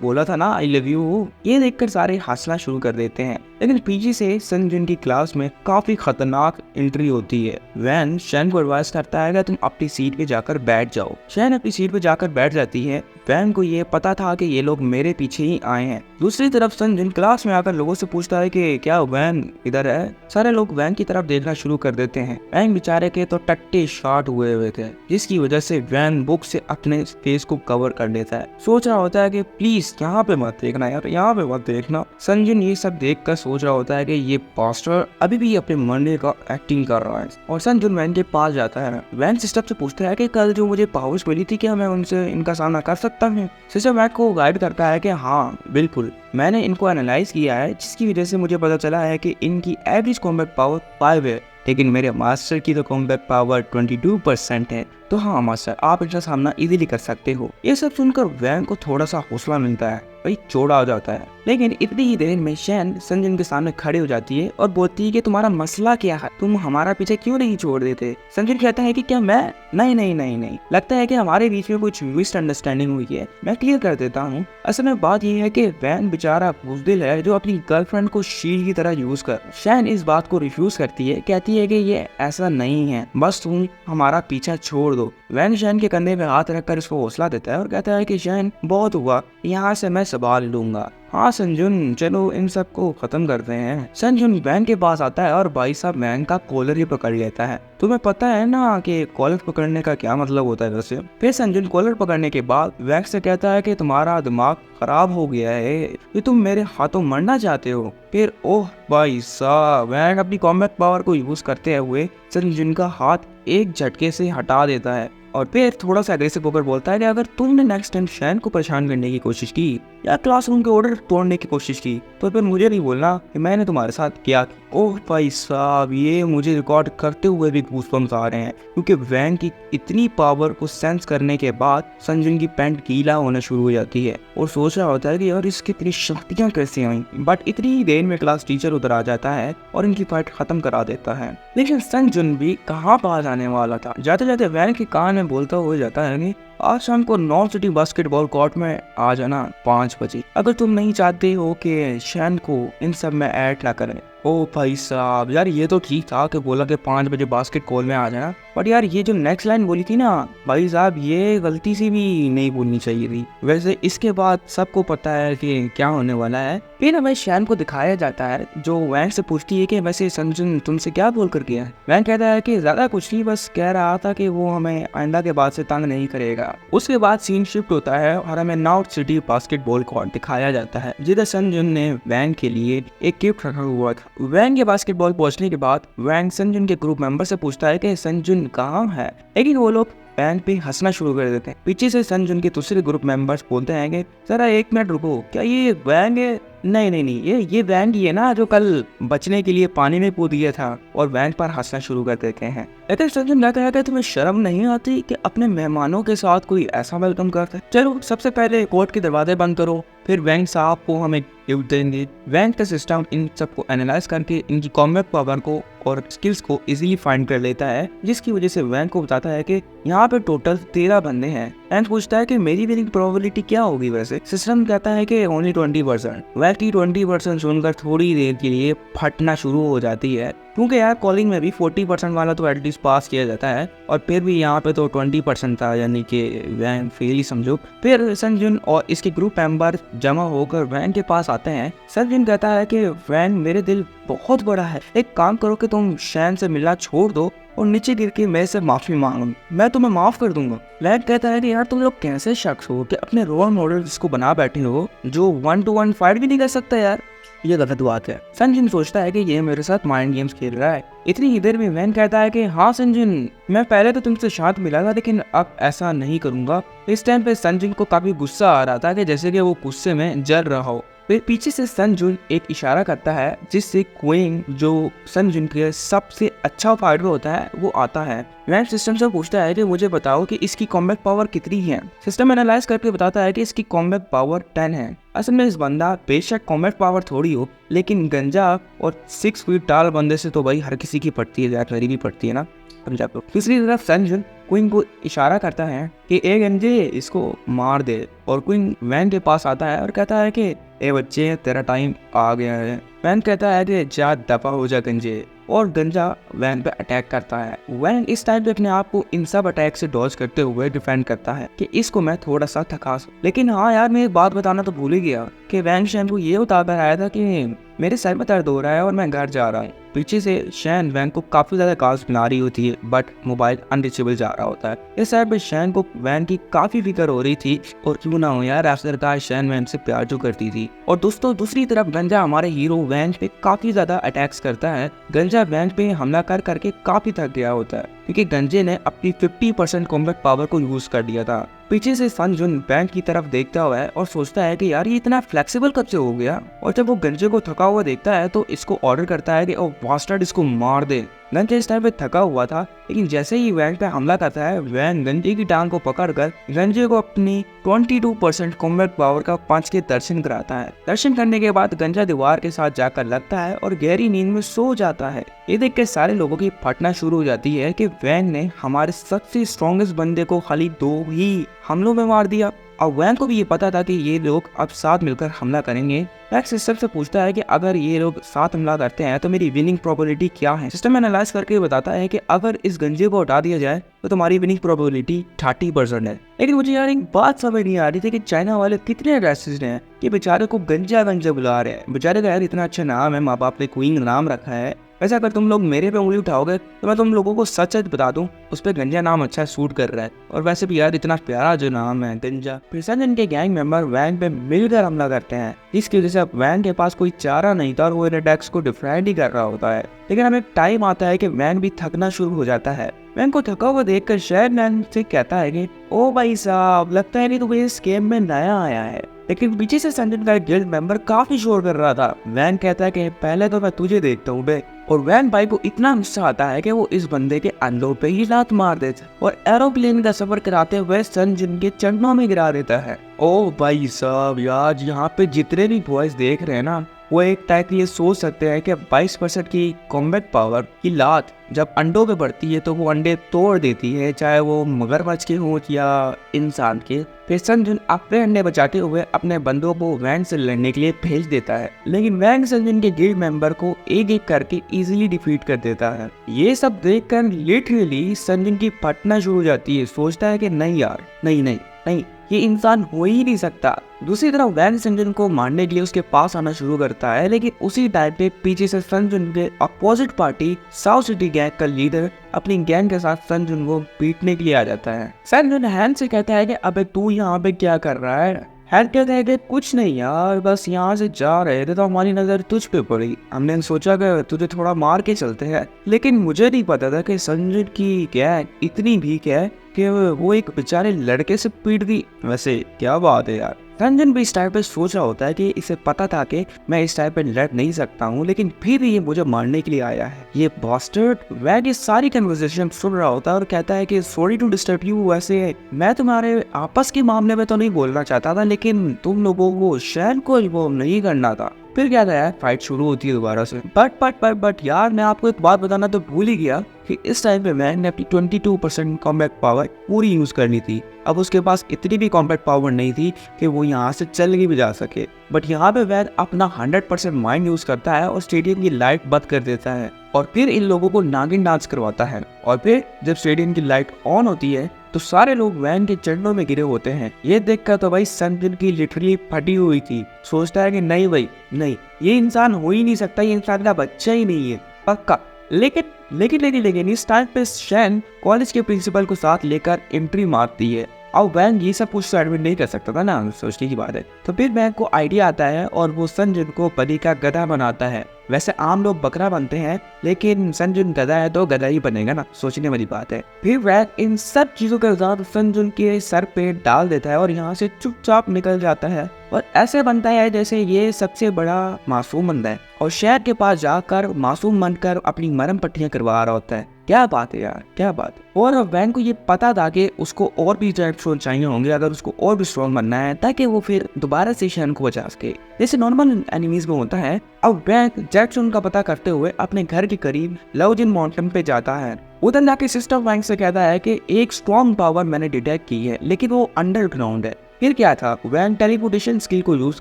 बोला था ना आई लव यू। ये देखकर सारे हंसना शुरू कर देते हैं, लेकिन पीछे से संजुन की क्लास में काफी खतरनाक एंट्री होती है। वैन शैन को एडवाइस करता है कि तुम अपनी सीट पे जाकर बैठ जाओ। शैन अपनी सीट पे जाकर बैठ जाती है। वैन को ये पता था कि ये लोग मेरे पीछे ही आए हैं। दूसरी तरफ संजुन क्लास में आकर लोगों से पूछता है कि क्या वैन इधर है। सारे लोग वैन की तरफ देखना शुरू कर देते हैं। वैन बेचारे के तो टट्टे शॉट हुए थे, जिसकी वजह से वैन बुक से अपने फेस को कवर कर लेता है। सोच रहा होता है कि प्लीज यहाँ पे मत देखना यार, यहाँ पे मत देखना। संजुन ये सब देख कर सोच रहा होता है कि ये पास्टर अभी भी अपने मरने का एक्टिंग कर रहा है, और संजुन वैन के पास जाता है। वैन सिस्टर से पूछता है कि कल जो मुझे पावर्स मिली थी क्या मैं उनसे इनका सामना कर सकता हूँ। सिस्टर वैन को गाइड करता है कि हाँ बिल्कुल, मैंने इनको एनालाइज किया है, जिसकी वजह से मुझे पता चला है कि इनकी एवरेज कॉम्बैट पावर 5 है, लेकिन मेरे मास्टर की तो कॉम्बैट पावर 22% है। तो हाँ मास्टर, आप इनका सामना इजीली कर सकते हो। ये सब सुनकर वैन को थोड़ा सा हौसला मिलता है, वही चौड़ा हो जाता है। लेकिन इतनी ही देर में शैन संजन के सामने खड़े हो जाती है और बोलती है कि तुम्हारा मसला क्या है, तुम हमारा पीछे क्यों नहीं छोड़ देते। संजन कहता है कि क्या मैं नहीं, लगता है कि हमारे बीच में कुछ मिसअंडरस्टैंडिंग हुई है, मैं क्लियर कर देता हूँ। असल में बात यह है कि वैन बेचारा बुज़दिल है जो अपनी गर्लफ्रेंड को शील्ड की तरह यूज कर। शैन इस बात को रिफ्यूज करती है, कहती है कि ये ऐसा नहीं है, बस तुम हमारा पीछा छोड़ दो। वैन शैन के कंधे पे हाथ रखकर इसको हौसला देता है और कहता है कि शैन बहुत हुआ, यहाँ से मैं संभाल लूंगा। हाँ संजुन, चलो इन सब को खत्म करते हैं। संजुन वैन के पास आता है और भाई साहब वैन का कॉलर ही पकड़ लेता है। तुम्हें पता है ना कि कॉलर पकड़ने का क्या मतलब होता है वैसे। फिर संजुन कॉलर पकड़ने के बाद वैन से कहता है कि तुम्हारा दिमाग खराब हो गया है, कि तुम मेरे हाथों मरना चाहते हो। फिर ओह भाई साहब, वैन अपनी कॉम्बैट पावर को यूज करते हुए संजुन का हाथ एक झटके से हटा देता है और फिर थोड़ा सा एग्रेसिव होकर बोलता है कि अगर तुमने नेक्स्ट टाइम शैन को परेशान करने की कोशिश की या क्लासरूम के ऑर्डर तोड़ने की कोशिश की तो फिर मुझे नहीं बोलना कि मैंने तुम्हारे साथ क्या किया। ओह भाई साहब, ये मुझे रिकॉर्ड करते हुए भी गूज़बम्स आ रहे हैं, क्योंकि वैन की इतनी पावर को सेंस करने के बाद संजुन की पैंट गीला होना शुरू हो जाती है और सोच रहा होता है कि यार इसकी इतनी शक्तियाँ कैसे आई। बट इतनी ही देर में क्लास टीचर उधर आ जाता है और इनकी फाइट खत्म करा देता है। लेकिन संजुन भी कहाँ पास आने वाला था। जाते जाते वैन के कान में बोलता हुआ जाता है कि आज शाम को नॉर्थ सिटी बास्केटबॉल कोर्ट में आ जाना 5 बजे, अगर तुम नहीं चाहते हो कि शैन को इन सब में ऐड ना करें। ओ भाई साहब, यार ये तो ठीक था कि बोला कि 5 बजे बास्केट कॉल में आ जाना, बट यार ये जो नेक्स्ट लाइन बोली थी ना भाई साहब, ये गलती से भी नहीं बोलनी चाहिए थी। वैसे इसके बाद सबको पता है कि क्या होने वाला है। फिर हमें शैन को दिखाया जाता है जो वैन से पूछती है कि वैसे संजुन तुमसे क्या बोल कर गया है। वैन कहता है कि ज्यादा कुछ नहीं, बस कह रहा था कि वो हमें आइंदा के बाद से तंग नहीं करेगा। उसके बाद सीन शिफ्ट होता है और हमें नॉर्थ सिटी बास्केटबॉल कोर्ट दिखाया जाता है, जिधर संजुन ने वैन के लिए एक गिफ्ट रखा हुआ था। वैन के बास्केटबॉल पहुंचने के बाद वैन संजुन के ग्रुप मेंबर से पूछता है कि संजुन कहाँ है, लेकिन वो लोग वैन पे हंसना शुरू कर देते हैं। पीछे से संजुन के दूसरे ग्रुप मेंबर्स बोलते हैं कि जरा 1 मिनट रुको, क्या ये वैन है? नहीं, ये वैन ही है ना जो कल बचने के लिए पानी में कूद गया था, और वैन पर हंसना शुरू कर देते हैं। लेकिन संजुन कहता है कि तुम्हें शर्म नहीं आती कि अपने मेहमानों के साथ कोई ऐसा वेलकम करता है। चलो सबसे पहले कोर्ट के दरवाजे बंद करो, फिर वैन साहब को हमें गिफ्ट देंगे। वैन का सिस्टम इन सबको एनालाइज करके इनकी कॉम्बैट पावर को और स्किल्स को इजीली फाइंड कर लेता है, जिसकी वजह से वैन को बताता है कि यहाँ पे टोटल 13 बंदे हैं। वैन पूछता है कि मेरी विनिंग प्रोबेबिलिटी क्या होगी वैसे। सिस्टम कहता है कि ओनली 20%। वैन की 20% सुनकर थोड़ी देर के लिए फटना शुरू हो जाती है, क्योंकि यार कॉलिंग में भी 40% वाला तो एटलीस्ट पास किया जाता है, और फिर भी यहाँ पे तो 20% था, यानी कि वैन फेल ही समझो। फिर संजुन और इसके ग्रुप मेंबर जमा होकर वैन के पास आते हैं। संजुन कहता है कि वैन मेरे दिल बहुत बड़ा है, एक काम करो कि तुम शैन से मिलना छोड़ दो और नीचे गिर के मेरे से माफी मांगो, मैं तुम्हें माफ कर दूंगा। वैन कहता है कि यार तुम लोग कैसे शख्स हो कि अपने रोल मॉडल जिसको बना बैठे हो, जो 1-to-1 फाइट भी नहीं कर सकता यार। ये गलत बात है। संजन सोचता है कि ये मेरे साथ माइंड गेम्स खेल रहा है। इतनी ही देर में वैन कहता है कि हाँ संजन, मैं पहले तो तुमसे शांत मिला था लेकिन अब ऐसा नहीं करूंगा। इस टाइम पे संजन को काफी गुस्सा आ रहा था कि जैसे कि वो गुस्से में जल रहा हो। फिर पीछे से संजुन एक इशारा करता है जिससे क्विंग, जो संजुन के सबसे अच्छा फाइटर होता है, वो आता है। वैन सिस्टम से पूछता है कि मुझे बताओ कि इसकी कॉम्बैट पावर कितनी है। सिस्टम एनालाइज करके बताता है कि इसकी कॉम्बैट पावर 10 है। असल में इस बंदा बेशक कॉम्बैट पावर थोड़ी हो, लेकिन गंजा और 6 फीट टाल बंदे से तो भाई हर किसी की पड़ती है, मेरी भी पड़ती है ना। दूसरी तरफ संजुन क्विंग को इशारा करता है कि ए गंजे, इसको मार दे। और क्विंग वैन के पास आता है और कहता है कि ए बच्चे, तेरा टाइम आ गया है। वैन कहता है कि जा दफा हो जा गंजे, और गंजा वैन पे अटैक करता है। वैन इस टाइम पे अपने आप को इन सब अटैक से डॉज करते हुए डिफेंड करता है कि इसको मैं थोड़ा सा थका सकूं। लेकिन हाँ यार, मैं एक बात बताना तो भूल ही गया कि वैन शैन को ये बताकर आया था कि मेरे सर में दर्द हो रहा है और मैं घर जा रहा हूँ। पीछे से शैन वैन को काफी ज्यादा कॉल्स मिला रही होती है, बट मोबाइल अनरीचेबल जा रहा होता है। इस साइड पे शैन को वैन की काफी फिक्र हो रही थी, और क्यों ना हो यार, आखिरकार शैन वैन से प्यार जो करती थी। और दोस्तों, दूसरी तरफ गंजा हमारे हीरो वैन पे काफी ज्यादा अटैक्स करता है। गंजा वैन पे हमला कर करके काफी थक गया होता है, क्योंकि गंजे ने अपनी 50% कॉम्बैट पावर को यूज कर दिया था। पीछे से संजुन वैन की तरफ देखता हुआ है और सोचता है कि यार ये इतना फ्लेक्सिबल कब से हो गया। और जब वो गंजे को थका हुआ देखता है तो इसको ऑर्डर करता है कि ओ बास्टर्ड, इसको मार दे। गंजा इस टाइम पे थका हुआ था, लेकिन जैसे ही वैन पे हमला करता है, वैन गंजे की टांग को पकड़कर गंजे को अपनी 22% कॉम्बैट पावर का पंच के दर्शन कराता है। दर्शन करने के बाद गंजा दीवार के साथ जाकर लगता है और गहरी नींद में सो जाता है। ये देख के सारे लोगों की फटना शुरू हो जाती है कि वैन ने हमारे सबसे स्ट्रॉन्गेस्ट बंदे को खाली 2 ही हमलों में मार दिया। और वैन को भी ये पता था कि ये लोग अब साथ मिलकर हमला करेंगे। वैन सिस्टम से पूछता है कि अगर ये लोग साथ हमला करते हैं तो मेरी विनिंग प्रोबेबिलिटी क्या है। सिस्टम एनालाइज करके बताता है कि अगर इस गंजे को हटा दिया जाए तो तुम्हारी विनिंग प्रोबेबिलिटी 30% है। लेकिन मुझे यार एक बात समझ नहीं आ रही थी कि चाइना वाले कितने रेसिस्ट हैं कि बेचारे को गंजा गंजा बुला रहे हैं। बेचारे का यार इतना अच्छा नाम है, माँ बाप ने क्वीन नाम रखा है। वैसे अगर तुम लोग मेरे पे उंगली उठाओगे तो मैं तुम लोगों को सच सच बता दूं, उस पर गंजा नाम अच्छा सूट कर रहा है। और वैसे भी यार इतना प्यारा जो नाम है गंजा। फिर संजन के गैंग मेंबर वैन पे मिलकर हमला करते हैं, जिसकी वजह से अब वैन के पास कोई चारा नहीं था और वो इन अटैक्स को डिफेंड ही कर रहा होता है। लेकिन अब एक टाइम आता है कि वैन भी थकना शुरू हो जाता है। वैन को थका हुआ देखकर शहर वैन से कहता है कि ओ भाई साहब, लगता है नहीं तुम्हें इस गेम में नया आया है। लेकिन पीछे से संजन का एक गिल्ड मेंबर काफी शोर कर रहा था। वैन कहता है कि पहले तो मैं तुझे देखता हूँ बे। और वैन भाई को इतना गुस्सा आता है कि वो इस बंदे के अंडों पे ही लात मार देता है और एरोप्लेन का सफर कराते हुए संजन के चरणों में गिरा देता है। ओ भाई साहब यार, यहाँ पे जितने भी बॉयज देख रहे हैं ना, वो एक टाइप ये सोच सकते हैं कि 22% की कॉम्बैट पावर की लात जब अंडों पे बढ़ती है तो वो अंडे तोड़ देती है, चाहे वो मगरमच्छ के हों या इंसान के। फिर संजन अपने अंडे बचाते हुए अपने बंदों को वैन से लड़ने के लिए भेज देता है, लेकिन वैन संजन के गिल्ड मेंबर को एक एक करके इजीली डिफीट कर देता है। ये सब देखकर लिटरली संजन की फटना शुरू हो जाती है। सोचता है कि नहीं यार, नहीं नहीं नहीं, ये इंसान हो ही नहीं सकता। दूसरी तरफ वैन संजन को मारने के लिए उसके पास आना शुरू करता है, लेकिन उसी टाइम पे पीछे से संजन के opposite party south city gang का लीडर अपनी गैंग के साथ संजन को पीटने के लिए आ जाता है। संजन हैन से कहता है कि अबे तू यहाँ पे क्या कर रहा है। हैन कहता है कि कुछ नहीं यार, बस यहाँ से जा रहे थे तो हमारी नजर तुझ पे पड़ी, हमने सोचा कि तुझे थोड़ा मार के चलते हैं। लेकिन मुझे नहीं पता था कि संजन की गैंग इतनी भीख है कि वो एक बेचारे लड़के से पीट दी। वैसे क्या बात है यार। संजन भी इस टाइप पे सोच रहा होता है कि इसे पता था कि मैं इस टाइप पे लड़ नहीं सकता हूँ, लेकिन फिर ये मुझे मारने के लिए आया है, ये बास्टर्ड। वैन ये सारी कन्वर्सेशन सुन रहा होता है और कहता है कि सॉरी टू डिस्टर्ब यू, वैसे मैं तुम्हारे आपस के मामले में तो नहीं बोलना चाहता था, लेकिन तुम लोगों को शैन को इन्वॉल्व नहीं करना था। फिर क्या था यार, फाइट शुरू होती है दोबारा से। बट यार, मैं आपको एक बात बताना तो भूल ही गया कि इस टाइम पे वैन ने अपनी 22% कॉम्बैट पावर पूरी यूज करनी थी। अब उसके पास इतनी भी कॉम्बैट पावर नहीं थी कि वो यहाँ से चल के भी जा सके। बट यहाँ पे वैन अपना 100% माइंड यूज करता है और स्टेडियम की लाइट बंद कर देता है और फिर इन लोगों को नागिन डांस करवाता है। और फिर जब स्टेडियम की लाइट ऑन होती है तो सारे लोग वैन के चरणों में गिरे होते हैं। ये देखकर तो भाई संजन की लिटरली फटी हुई थी। सोचता है कि नहीं भाई नहीं, ये इंसान हो ही नहीं सकता, ये इंसान का बच्चा ही नहीं है पक्का। लेकिन इस टाइम पे शैन कॉलेज के प्रिंसिपल को साथ लेकर एंट्री मारती है। अब वैंग ये सब कुछ तो एडमिट नहीं कर सकता था ना, सोचने की बात है। तो फिर वैंग को आइडिया आता है और वो संजुन को बलि का गधा बनाता है। वैसे आम लोग बकरा बनते हैं, लेकिन संजुन गधा है तो गधा ही बनेगा ना, सोचने वाली बात है। फिर वैंग इन सब चीजों के साथ संजुन के सर पे डाल देता है और यहाँ से चुपचाप निकल जाता है और ऐसे बनता है जैसे ये सबसे बड़ा मासूम बंदा है और शहर के पास जाकर मासूम बनकर अपनी मरहम पट्टियां करवा रहा होता है। क्या बात है यार, क्या बात है। और वैन को ये पता था कि उसको और भी स्ट्रॉन्ग चाहिए होंगे, अगर उसको और भी स्ट्रॉन्ग बनना है ताकि वो फिर दोबारा से शहर को बचा सके, जैसे नॉर्मल एनिमीज में होता है। अब वैन जैक्सन का पता करते हुए अपने घर के करीब लाओजिन माउंटेन पे जाता है। उधर जाके सिस्टम वैंग से कहता है कि एक स्ट्रॉन्ग पावर मैंने डिटेक्ट की है, लेकिन वो अंडरग्राउंड है। फिर क्या था, वैन टेलीपोर्टेशन स्किल को यूज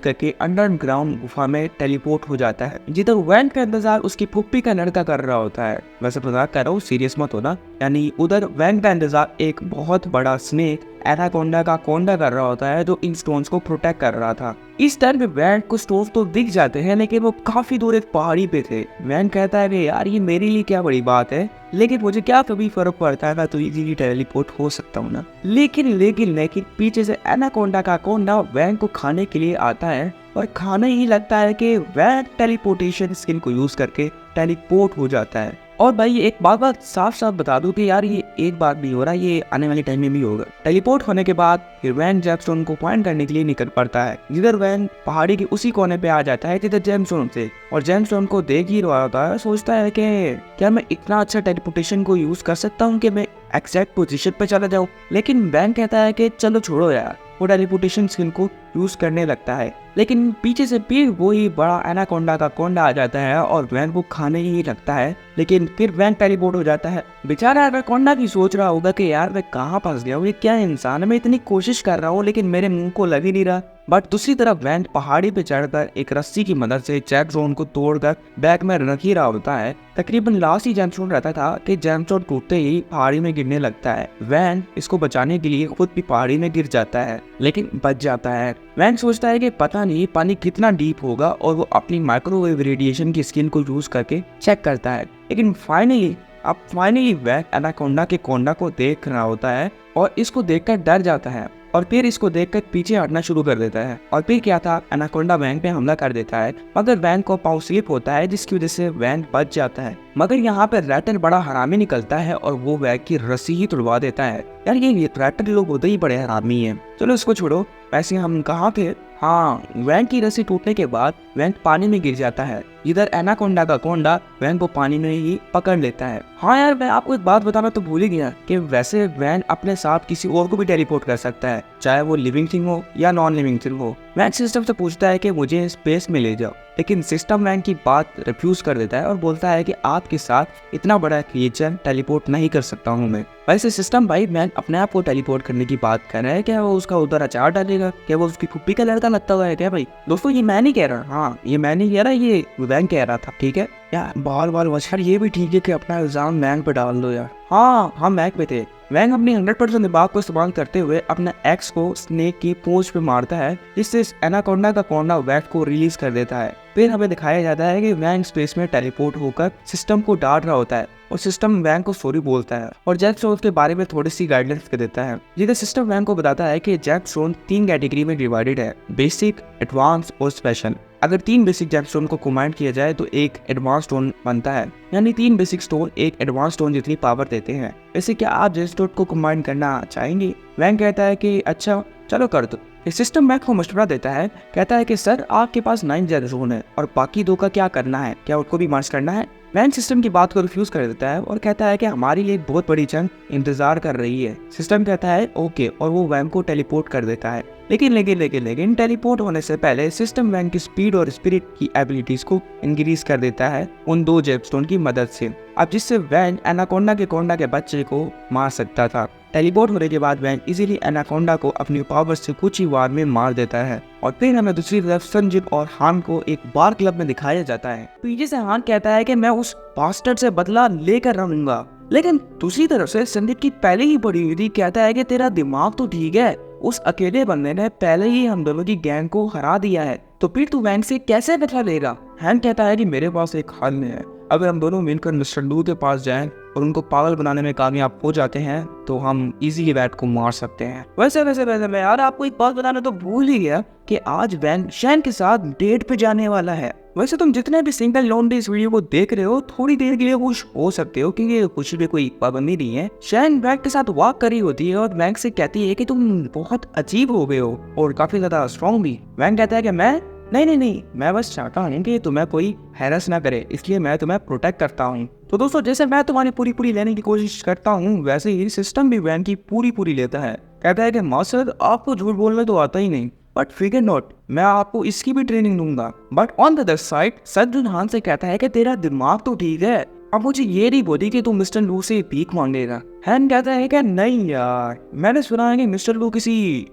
करके अंडरग्राउंड गुफा में टेलीपोर्ट हो जाता है, जिधर वैन का इंतजार उसकी फुप्पी का लड़का कर रहा होता है। वैसे मजाक कर रहा हूँ, सीरियस मत होना। यानी उधर वैन का इंतजार एक बहुत बड़ा स्नेक एनाकोंडा का कोंडा कर रहा होता है, जो इन स्टोन्स को प्रोटेक्ट कर रहा था। इस टाइम पे वैन को स्टोन्स तो दिख जाते हैं, लेकिन वो काफी दूर एक पहाड़ी पे थे। वैन कहता है कि यार ये मेरे लिए क्या बड़ी बात है, लेकिन मुझे क्या कभी फर्क पड़ता है, मैं तो इजीली टेलीपोर्ट हो सकता हूँ ना। लेकिन पीछे से एनाकोंडा का कोंडा वैन को खाने के लिए आता है और खाने ही लगता है कि वैन टेलीपोर्टेशन स्किल को यूज करके टेलीपोर्ट हो जाता है। और भाई एक बात साफ साफ बता दूं कि यार ये एक बार नहीं हो रहा, ये आने वाले टाइम में भी होगा। टेलीपोर्ट होने के बाद फिर वैन जेमस्टोन को पॉइंट करने के लिए निकल पड़ता है, जिधर वैन पहाड़ी के उसी कोने पे आ जाता है जिधर जेमस्टोन थे, और जेमस्टोन को देख ही रहा होता है। सोचता है कि क्या मैं इतना अच्छा टेलीपोर्टेशन को यूज कर सकता हूँ कि मैं एग्जैक्ट पोजीशन पे चला जाऊँ। लेकिन वैन कहता है कि चलो छोड़ो यार, वो टेलीपोर्टेशन स्किल को यूज करने लगता है। लेकिन पीछे से फिर वही बड़ा एनाकोंडा का कोंडा आ जाता है और वैन को खाने ही लगता है। लेकिन फिर वैन टेलीपोर्ट हो जाता है। बेचारा एनाकोंडा भी सोच रहा होगा कि यार मैं कहाँ फंस गया हूँ, ये क्या इंसान है, मैं इतनी कोशिश कर रहा हूँ लेकिन मेरे मुंह को लग ही नहीं रहा। बट दूसरी तरफ वैन पहाड़ी पे चढ़कर एक रस्सी की मदद से जेमस्टोन को तोड़कर बैग में रख ही रहा होता है। तकरीबन लास्ट ही जेमस्टोन रहता था कि जेमस्टोन टूटते ही पहाड़ी में गिरने लगता है। वैन इसको बचाने के लिए खुद भी पहाड़ी में गिर जाता है, लेकिन बच जाता है। वैन सोचता है कि पता नहीं पानी कितना डीप होगा, और वो अपनी माइक्रोवेव रेडिएशन की स्किन को यूज करके चेक करता है। लेकिन फाइनली वैन एनाकोंडा के कोंडा को देख रहा होता है और इसको देखकर डर जाता है और फिर इसको देखकर पीछे हटना शुरू कर देता है। और फिर क्या था, एनाकोंडा वैन पे हमला कर देता है, मगर वैन को पाँव स्लिप होता है, जिसकी वजह से वैन बच जाता है। मगर यहाँ पे रैटल बड़ा हरामी निकलता है और वो वैन की रस्सी ही तुड़वा देता है। यार ये रैटल लोग होते ही बड़े हरामी हैं। चलो इसको छोड़ो, वैसे हम कहाँ थे। हाँ, वैन की रस्सी टूटने के बाद वैन पानी में गिर जाता है, इधर एनाकोंडा का कोंडा वैन को पानी में ही पकड़ लेता है। हाँ यार, मैं आपको एक बात बताना तो भूल ही गया कि वैसे वैन अपने साथ किसी और को भी टेलीपोर्ट कर सकता है, चाहे वो लिविंग थिंग हो या नॉन लिविंग थिंग हो। वैन सिस्टम से पूछता है कि मुझे स्पेस में ले जाओ, लेकिन सिस्टम वैन की बात रिफ्यूज कर देता है और बोलता है कि आपके साथ इतना बड़ा क्रिएचर टेलीपोर्ट नहीं कर सकता हूँ मैं। वैसे सिस्टम भाई वैन अपने आप को टेलीपोर्ट करने की बात कर रहा है, क्या वो उसका उधर अचार डालेगा, क्या वो उसकी फुप्पी का लड़का लगता हुआ है क्या भाई। दोस्तों ये मैं नहीं कह रहा, हाँ ये मैं नहीं कह रहा, ये वैन कह रहा था, ठीक है यार। बाल वछर ये भी ठीक है कि अपना इल्जाम वैन पे डाल दो यार। हाँ हम मैक पे थे। वैंग अपनी 100% दिमाग को इस्तेमाल करते हुए अपना एक्स को स्नेक की पूंछ पे मारता है, जिससे एनाकोंडा का कोंडा वैंग को रिलीज कर देता है। फिर हमें दिखाया जाता है कि वैंग स्पेस में टेलीपोर्ट होकर सिस्टम को डांट रहा होता है और सिस्टम वैंग को सॉरी बोलता है और जेमस्टोन के बारे में थोड़ी सी गाइडलाइंस कर देता है, जिधर सिस्टम वैंग को बताता है कि जेमस्टोन 3 कैटेगरी में डिवाइडेड है, बेसिक, एडवांस और स्पेशल। अगर 3 बेसिक जेमस्टोन को कमांड किया जाए तो एक एडवांस स्टोन बनता है, यानी 3 बेसिक स्टोन एक एडवांस स्टोन जितनी पावर देते हैं। वैसे क्या आप जेमस्टोन को कमांड करना चाहेंगे? वैंग कहता है कि अच्छा चलो कर दो। सिस्टम वैंग को मशवरा देता है, कहता है कि सर आपके पास 9 जेमस्टोन है और बाकी 2 का क्या करना है, क्या उनको भी मर्ज करना है? वैंग सिस्टम की बात को रिफ्यूज कर देता है और कहता है कि हमारे लिए एक बहुत बड़ी जंग इंतजार कर रही है। सिस्टम कहता है ओके, और वो वैंग को टेलीपोर्ट कर देता है। लेकिन टेलीपोर्ट होने से पहले सिस्टम वैंग की स्पीड और स्पिरिट की एबिलिटीज को इंक्रीज कर देता है उन 2 जेमस्टोन की मदद से, अब जिससे वैंग एनाकोंडा के कोंडा के बच्चे को मार सकता था। टेलीपोर्ट होने के बाद वैंग इजीली एनाकोंडा को अपनी पावर से कुछ ही वार में मार देता है। और फिर हमें दूसरी तरफ संजीव और हान को एक बार क्लब में दिखाया जाता है। पीछे से हान कहता है कि मैं उस बास्टर्ड से बदला लेकर रहूंगा, लेकिन दूसरी तरफ से संदीप की पहले ही बड़ी हुई कहता है कि तेरा दिमाग तो ठीक है, उस अकेले बंदे ने पहले ही हम दोनों की गैंग को हरा दिया है, तो फिर तू वैंग से कैसे बदला लेगा? हैन कहता है कि मेरे पास एक हल है, अगर हम दोनों मिलकर मिस्टर लू के पास जाएं और उनको पागल बनाने में कामयाब हो जाते हैं तो हम इजीली बैट को मार सकते हैं। वैसे मैं यार आपको एक बात बताना तो भूल ही गया कि आज वैन शैन के साथ डेट पे जाने वाला है। वैसे तुम जितने भी सिंगल लॉन्डे इस वीडियो को देख रहे हो थोड़ी देर के लिए खुश हो सकते हो क्योंकि कुछ भी कोई पाबंदी नहीं है। शैन वैंक के साथ वॉक करी होती है और वैंक से कहती है कि तुम बहुत अजीब हो गए हो और काफी ज्यादा स्ट्रॉन्ग भी। वैंक कहता है कि मैं नहीं, मैं बस चाहता हूँ कि तुम्हें कोई हैरस ना करे, इसलिए मैं तुम्हें प्रोटेक्ट करता हूँ। तो दोस्तों जैसे मैं तुम्हारी पूरी लेने की कोशिश करता हूँ वैसे ही सिस्टम भी वैन की पूरी लेता है। कहता है कि मास्टर आपको झूठ बोलने तो आता ही नहीं, बट फिगर नॉट, मैं आपको इसकी भी ट्रेनिंग दूंगा। But on the other side Sun Jun Han से कहता है कि तेरा दिमाग तो ठीक है, अब मुझे ये नहीं बोली कि तू मिस्टर लू से भीख मांगेगा। हैन कहता है कि नहीं यार, मैंने सुना है कि मिस्टर लू किसी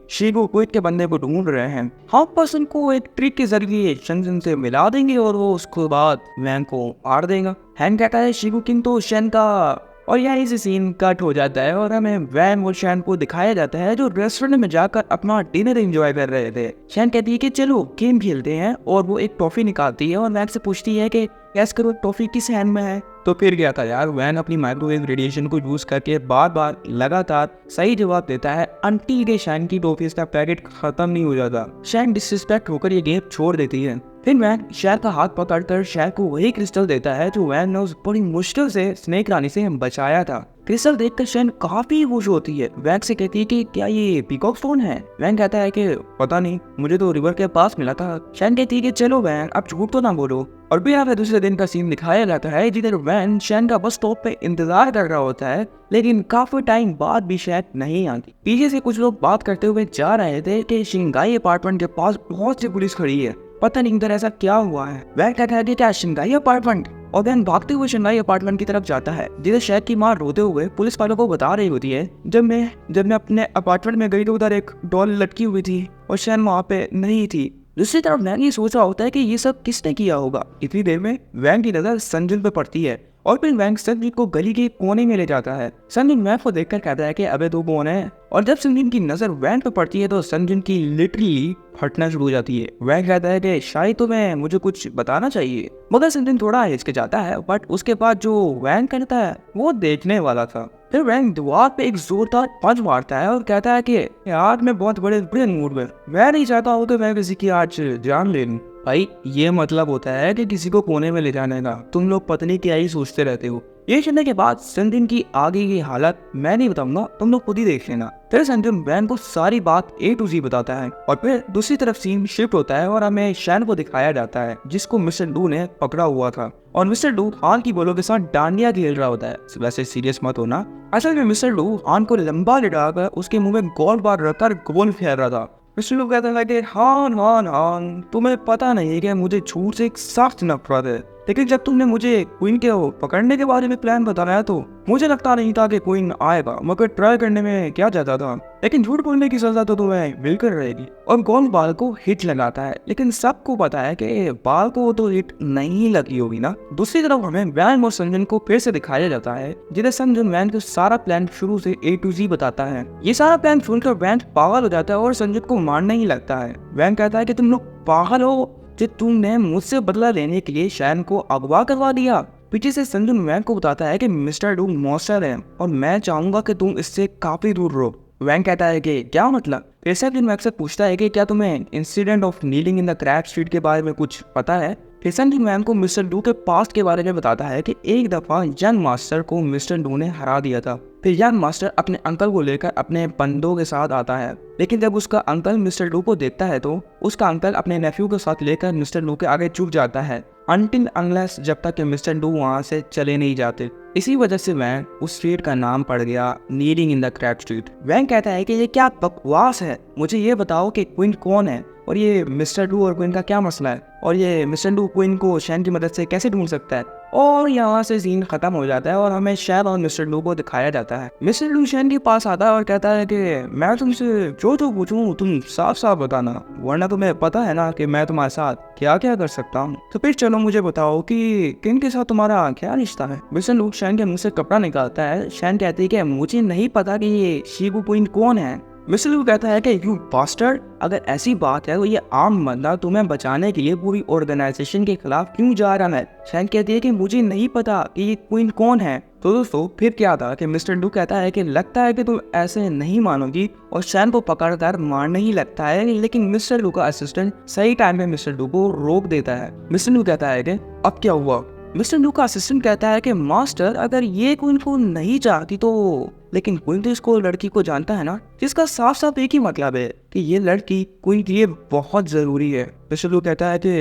शीगो क्विट के बंदे को ढूंढ रहे हैं। हम पर्सन को एक ट्रिक के जरिए शनजन से मिला देंगे और वो उसके बाद वैन को मार देगा। हैन कहता है शीगो किंग तो शन का, और यहीं से सीन कट हो जाता है और हमें वैन और शैन को दिखाया जाता है जो रेस्टोरेंट में जाकर अपना डिनर एंजॉय कर रहे थे। शैन कहती है कि चलो गेम खेलते हैं और वो एक टॉफी निकालती है और वैन से पूछती है कि गैस करो टॉफी किस हैंड में है। तो फिर क्या था यार, वैन अपनी माइक्रोवेव रेडिएशन को यूज करके बार लगातार सही जवाब देता है अंटी के शैन की टॉफी का पैकेट खत्म नहीं हो जाता। शैन डिसरिस्पेक्ट होकर ये गेम छोड़ देती है। फिर वैन शैन का हाथ पकड़कर शैन को वही क्रिस्टल देता है जो वैन ने उस बड़ी मुश्किल से स्नेक रानी से बचाया था। क्रिस्टल देखकर शैन काफी खुश होती है। वैन से कहती है कि क्या ये पीकॉक स्टोन है। वैन कहता है कि पता नहीं, मुझे तो रिवर के पास मिला था। शैन कहती है कि चलो वैन अब झूठ तो ना बोलो। और भी यहाँ दूसरे दिन का सीन दिखाया जाता है जिधर वैन शैन का बस स्टॉप पे इंतजार कर रहा होता है, लेकिन काफी टाइम बाद भी शैन नहीं आती। पीछे से कुछ लोग बात करते हुए जा रहे थे कि शिंगाई अपार्टमेंट के पास बहुत सी पुलिस खड़ी है, पता नहीं इधर ऐसा क्या हुआ है। वैन कहता है कि क्या शिंगाई अपार्टमेंट, और वैन भागते हुए शिंगाई अपार्टमेंट की तरफ जाता है जिधर शैन की माँ रोते हुए पुलिस वालों को बता रही होती है जब मैं अपने अपार्टमेंट में गई तो उधर एक डॉल लटकी हुई थी और शैन वहाँ पे नहीं थी। दूसरी तरफ वैन ये सोच रहा होता है कि ये सब किसने किया होगा। इतनी देर में वैन की नजर संजुन पे पड़ती है और फिर वैन संजुन को गली के कोने में ले जाता है। संजुन वैन को देखकर कहता है कि अबे तू कौन है, और जब संजुन की नजर वैन पे पड़ती है तो संजुन की लिटरली फटना शुरू हो जाती है। वैन कहता है कि शायद तुम्हें मुझे कुछ बताना चाहिए, मगर संजुन थोड़ा हिचकिचाता है, बट उसके बाद जो वैन करता है वो देखने वाला था। फिर वैन दीवार पे एक जोरदार पंच मारता है और कहता है कि आज मैं बहुत बड़े मूड में, मैं नहीं चाहता हूँ कि मैं किसी की आज जान ले लूं। भाई ये मतलब होता है कि किसी को कोने में ले जाने का। तुम लोग पत्नी क्या ही सोचते रहते हो। ये सुनने के बाद संजुन की आगे की हालत मैं नहीं बताऊंगा, तुम लोग खुद ही देख लेना। फिर संजुन वैन को सारी बात A to Z बताता है और फिर दूसरी तरफ सीन शिफ्ट होता है और हमें शैन को दिखाया जाता है जिसको मिस्टर लू ने पकड़ा हुआ था और मिस्टर लू हान की बोलों के साथ डांडिया खेल रहा होता है। वैसे सीरियस मत होना, असल में मिस्टर लू हान को लंबा लिटाकर उसके मुंह में गोल बार रखकर गोल फेर रहा था। मिस्टर लू कहता है कि हान तुम्हें पता नहीं है कि मुझे झूठ से एक सख्त नफरत है, लेकिन जब तुमने मुझे क्वीन के पकड़ने के बारे में प्लान बताया तो मुझे लगता नहीं था कि क्वीन आएगा, मगर ट्राई करने में क्या जाता था, लेकिन झूठ बोलने की सजा तो तुम्हें मिलकर रहेगी। और गोल बाल को हिट लगाता है, लेकिन सबको पता है कि बाल को तो हिट नहीं लगी होगी ना। दूसरी तरफ हमें वैन और संजन को फिर से दिखाया जाता है जिधर संजन वैन को सारा प्लान शुरू से A to Z बताता है। ये सारा प्लान सुनकर वैन पागल हो जाता है और संजन को मारने ही लगता है। वैन कहता है कि तुम लोग पागल हो, जो तुमने मुझसे बदला लेने के लिए शैन को अगवा करवा दिया। पीछे से संजुन वैन को बताता है कि मिस्टर डू मॉन्स्टर है और मैं चाहूंगा कि तुम इससे काफी दूर रहो। वैन कहता है कि क्या मतलब। फिर संजुन वैन से पूछता है कि क्या तुम्हें incident of kneeling in the crab street के बारे में कुछ पता है। फिर संजुन वैन को मिस्टर डू के पास्ट के बारे में बताता है कि एक दफा यंग मास्टर को मिस्टर डू ने हरा दिया था। फिर यंग मास्टर अपने अंकल को लेकर अपने बंदों के साथ आता है, लेकिन जब उसका अंकल मिस्टर डू को देखता है तो उसका अंकल अपने नेफ्यू के साथ लेकर मिस्टर डू के आगे झुक जाता है अनटिल अनलेस जब तक कि मिस्टर डू वहाँ से चले नहीं जाते। इसी वजह से वैन उस स्ट्रीट का नाम पड़ गया kneeling in the crab street. वैन कहता है कि ये क्या बकवास है, मुझे ये बताओ कि क्वीन कौन है और ये मिस्टर डू और क्वीन का क्या मसला है, और ये मिस्टर डू क्वीन को शैन की मदद से कैसे ढूंढ सकता है। और यहाँ से सीन खत्म हो जाता है और हमें शैन और मिस्टर डू को दिखाया जाता है। मिस्टर डू शैन के पास आता है और कहता है कि मैं तुमसे जो पूछूं तुम साफ साफ बताना, वरना तुम्हें पता है ना कि मैं तुम्हारे साथ क्या क्या कर सकता हूँ। तो फिर चलो मुझे बताओ कि किन के साथ तुम्हारा क्या रिश्ता है। मिस्टर डू शैन के मुंह से कपड़ा निकालता है। शैन कहती है कि मुझे नहीं पता कि ये शीगू क्वीन कौन है, मिस्टर लू कहता है कि यू बास्टर्ड, अगर ऐसी बात है तो ये आम बंदा तुम्हें बचाने के लिए पूरी ऑर्गेनाइजेशन के खिलाफ क्यों जा रहा है। शैन कहती है कि मुझे नहीं पता कि ये क्वीन कौन है। तो दोस्तों फिर क्या था कि मिस्टर लू कहता है कि लगता है कि तुम ऐसे नहीं मानोगी, और शैन को पकड़कर मारने ही लगता है, लेकिन मिस्टर लू का असिस्टेंट सही टाइम पे मिस्टर लू को रोक देता है। मिस्टर लू कहता है कि अब क्या हुआ। मिस्टर लू का असिस्टेंट कहता है कि मास्टर, अगर ये क्वीन को नहीं चाहती तो, लेकिन क्वीन तो इसको लड़की को जानता है ना, जिसका साफ साफ एक ही मतलब है कि ये लड़की क्वीन के लिए बहुत जरूरी है। मिस्टर लू कहता है कि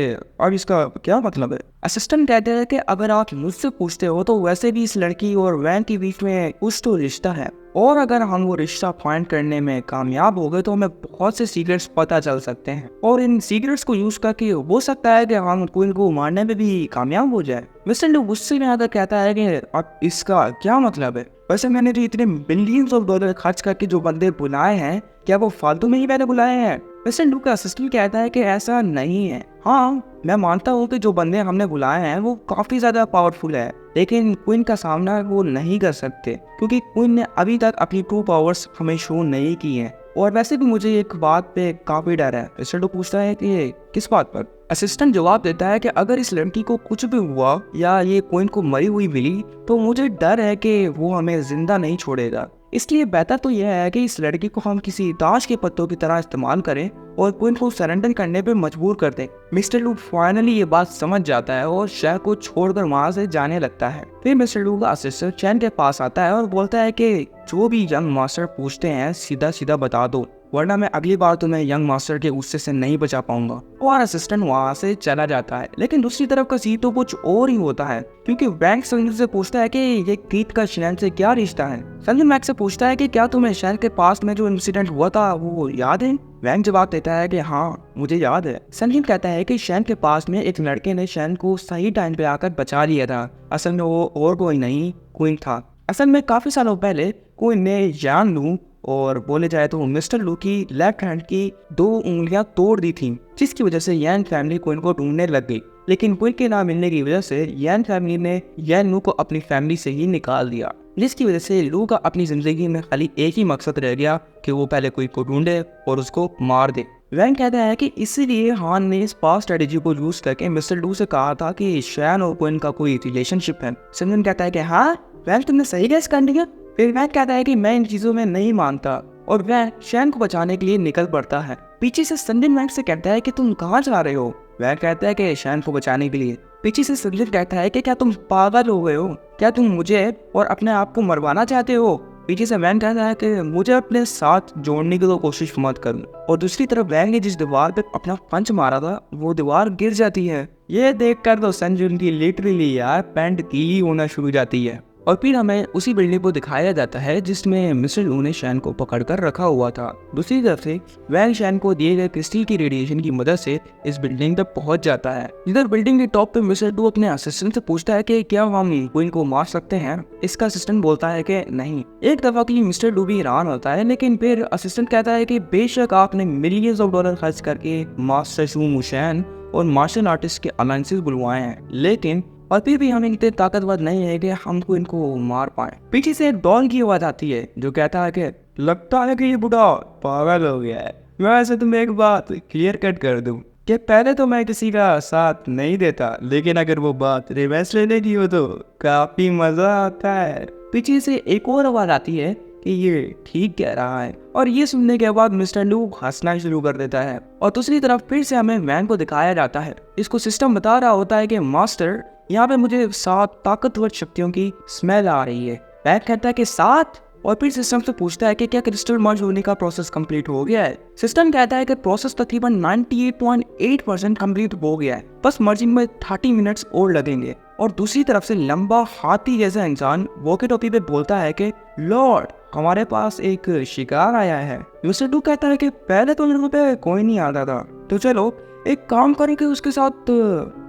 अब इसका क्या मतलब है। असिस्टेंट कहते हैं कि अगर आप मुझसे पूछते हो तो वैसे भी इस लड़की और वैन के बीच में कुछ तो रिश्ता है, और अगर हम वो रिश्ता फाइंड करने में कामयाब हो गए तो हमें बहुत से सीक्रेट्स पता चल सकते हैं, और इन सीक्रेट्स को यूज करके हो सकता है कि हम क्वीन को मारने में भी कामयाब हो जाए। मिस्टर लू गुस्से में आकर कहता है कि अब इसका क्या मतलब है। वैसे मैंने जो इतने मिलियंस ऑफ डॉलर खर्च करके जो बंदे बुलाए हैं, क्या वो फालतू में ही मैंने बुलाए हैं। मिस्टर लू का असिस्टेंट कहता है कि ऐसा नहीं है। हाँ, मैं मानता हूँ कि जो बंदे हमने बुलाए हैं वो काफी ज्यादा पावरफुल है, लेकिन क्वीन का सामना वो नहीं कर सकते, क्योंकि क्वीन ने अभी तक अपनी ट्रू पावर्स हमें शो नहीं की हैं। और वैसे भी मुझे एक बात पे काफी डर है। मिस्टर लू पूछता है कि किस बात पर। असिस्टेंट जवाब देता है कि अगर इस लड़की को कुछ भी हुआ या ये क्वीन को मरी हुई मिली तो मुझे डर है कि वो हमें जिंदा नहीं छोड़ेगा, इसलिए बेहतर तो यह है कि इस लड़की को हम किसी ताश के पत्तों की तरह इस्तेमाल करें और क्वीन को सरेंडर करने पे मजबूर कर दें। मिस्टर लू फाइनली ये बात समझ जाता है और शहर को छोड़कर वहां से जाने लगता है। फिर मिस्टर लू का असिस्टेंट चैन के पास आता है और बोलता है कि जो भी यंग मास्टर पूछते हैं सीधा सीधा बता दो, वरना मैं अगली बार तुम्हें यंग मास्टर के गुस्से से नहीं बचा पाऊंगा। और असिस्टेंट वहां से चला जाता है, लेकिन दूसरी तरफ का सीन तो कुछ और ही होता है, क्योंकि बैंक संजू से पूछता है कि ये कीथ का शैन से क्या रिश्ता है। संजू मैक से पूछता है कि क्या तुम्हें शैन के पास में जो इंसिडेंट हुआ था वो याद है। वैंग जवाब देता है कि हाँ मुझे याद है। संजू कहता है कि शैन के पास में एक लड़के ने शैन को सही टाइम पे आकर बचा लिया था। असल में वो और कोई नहीं, क्वीन था। असल में काफी सालों पहले क्वीन ने यान लू और बोले जाए तो मिस्टर लू की लेफ्ट हैंड की 2 उंगलियां तोड़ दी थी, जिसकी वजह से यान फैमिली क्वीन को ढूंढने लग गई। लेकिन क्वीन के ना मिलने की वजह से यान फैमिली ने यान लू को अपनी फैमिली से ही निकाल दिया, जिसकी वजह से लू का अपनी जिंदगी में खाली एक ही मकसद रह गया कि वो पहले क्वीन को ढूंढे और उसको मार दे। वैंग कहता है कि इसीलिए हान ने इस पास स्ट्रेटेजी को यूज करके मिस्टर लू से कहा था कि शैन और क्वीन का कोई रिलेशनशिप है। सिमरन कहता है कि हाँ वैंग तुमने सही गैस कर लिया। फिर वैंग कहता है कि मैं इन चीजों में नहीं मानता, और वह शैन को बचाने के लिए निकल पड़ता है। पीछे से संजन वैंग से कहता है कि तुम कहाँ जा रहे हो। वह कहता है कि शैन को बचाने के लिए। पीछे से संजन कहता है कि क्या तुम पागल हो गए हो, क्या तुम मुझे और अपने आप को मरवाना चाहते हो। पीछे से वैंग कहता है कि मुझे अपने साथ जोड़ने की तो कोशिश मत करूं। और दूसरी तरफ वैंग ने जिस दीवार पे अपना पंच मारा था वो दीवार गिर जाती है। ये देखकर तो संजन की लिटरली यार पैंट गीली होना शुरू हो जाती है। और फिर हमें उसी बिल्डिंग को दिखाया जाता है जिसमें मिस्टर लू ने शैन को पकड़कर रखा हुआ था। दूसरी तरफ से वैंग शैन को दिए गए क्रिस्टल की रेडिएशन की मदद से इस बिल्डिंग तक पहुंच जाता है। इधर बिल्डिंग के टॉप पे मिस्टर लू अपने असिस्टेंट से पूछता है कि क्या हम क्वीन को मार सकते हैं। इसका असिस्टेंट बोलता है कि नहीं। एक दफा के लिए मिस्टर लू भी हैरान होता है, लेकिन फिर असिस्टेंट कहता है कि बेशक आपने मिलियंस ऑफ डॉलर खर्च करके मास्टर शू मुशैन और मार्शल आर्टिस्ट के अलायंसेस बुलवाए हैं, लेकिन और फिर भी हम इतने ताकतवर नहीं है कि हमको इनको मार पाए। पीछे से एक डॉन की आवाज आती है जो कहता है कि लगता है कि ये बुढ़ा पागल हो गया है। वैसे तुम एक बात क्लियर कट कर दूं कि पहले तो मैं किसी का साथ नहीं देता, लेकिन अगर वो बात रिवेंज लेने की हो तो काफी मजा आता है। पीछे से एक और आवाज आती है कि ये ठीक कह रहा है, और ये सुनने के बाद मिस्टर लू हंसना शुरू कर देता है। और दूसरी तरफ फिर से हमें वैंग को दिखाया जाता है। इसको सिस्टम बता रहा होता है कि मास्टर यहाँ पे मुझे 7 ताकतवर शक्तियों की स्मेल आ रही है। वैंग कहता है कि 7, और फिर सिस्टम से पूछता है कि क्या क्रिस्टल मर्ज होने का प्रोसेस कंप्लीट हो गया है। सिस्टम कहता है कि प्रोसेस तकरीबन 98.8% कंप्लीट हो गया है, बस मर्जिंग में 30 मिनट्स और लगेंगे। और दूसरी तरफ से लंबा हाथी जैसा इंसान वॉकी टॉकी पे बोलता है कि लॉर्ड हमारे पास एक शिकार आया है। मिस्टर लू कहता है कि पहले तो मेरे पे कोई नहीं आता था, तो चलो एक काम करके उसके साथ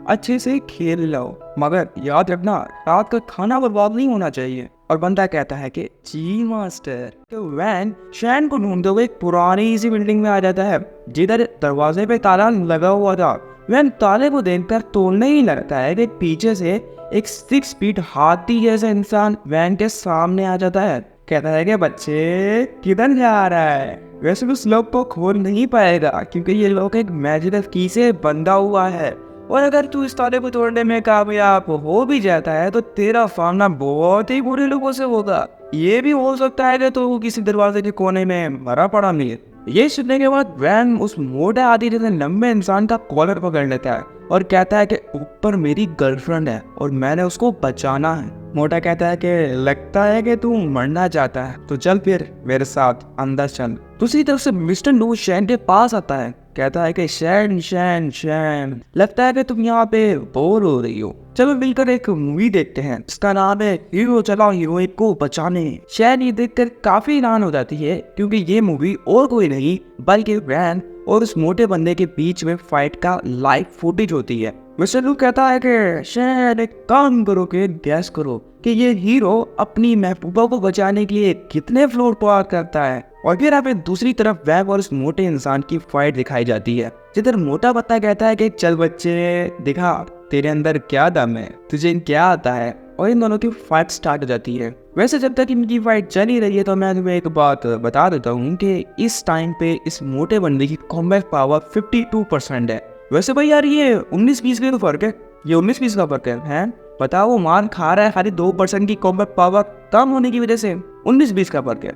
अच्छे से खेल लो, मगर याद रखना रात का खाना बर्बाद नहीं होना चाहिए। और बंदा कहता है कि जी मास्टर। तो वैन शैन को ढूंढते हुए एक पुरानी सी बिल्डिंग में आ जाता है जिधर दरवाजे पे ताला लगा हुआ था। वैन ताले को देखकर तोड़ने ही लगता है कि पीछे से एक 6 फीट हाथी जैसा इंसान वैन के सामने आ जाता है। कहता है कि बच्चे किधर जा रहा है। वैसे उस लोग को खोल नहीं पाएगा क्योंकि ये लोग एक मैजिकल की से बंधा हुआ है, और अगर तू इस ताले को तोड़ने में कामयाब हो भी जाता है तो तेरा सामना बहुत ही बुरे लोगों से होगा। ये भी हो सकता है कि तू किसी दरवाजे के कोने में मरा पड़ा मिले। ये सुनने के बाद वैन उस मोटे आदि जैसे लंबे इंसान का कॉलर पकड़ लेता है और कहता है कि ऊपर मेरी गर्लफ्रेंड है और मैंने उसको बचाना है। मोटा कहता है कि लगता है कि तू मरना चाहता है, तो चल फिर मेरे साथ अंदर चल। दूसरी तरफ से मिस्टर नो शैन के पास आता है, कहता है कि शैन शैन शैन, लगता है कि तुम यहाँ पे बोर हो रही हो, चलो मिलकर एक मूवी देखते हैं। इसका नाम है हीरो चला हीरोइन को बचाने। शैन ये देखकर काफी हैरान हो जाती है क्योंकि ये मूवी और कोई नहीं बल्कि वैन और उस मोटे बंदे के बीच में फाइट का लाइव फुटेज होती है। मिस्टर लू कहता है कि शैन एक काम करो कि गैस करो कि ये हीरो अपनी महबूबा को बचाने के लिए कितने फ्लोर पार करता है। और फिर हमें दूसरी तरफ वैब और उस मोटे इंसान की फाइट दिखाई जाती है, जिधर मोटा बत्ता कहता है कि चल बच्चे दिखा तेरे अंदर क्या दम है, तुझे क्या आता है, और इन दोनों की फाइट स्टार्ट हो जाती है। वैसे जब तक इनकी फाइट चली रही है तो मैं तुम्हें एक बात बता देता हूँ कि इस टाइम पे इस मोटे बंदे की कॉम्बैट पावर 52% है। वैसे भाई यार ये 19-20 का तो फर्क है, ये 19-20 का फर्क है? बताओ, वो मार खा रहा है खाली 2% की कॉम्बैट पावर कम होने की वजह से, 19-20 का फर्क है।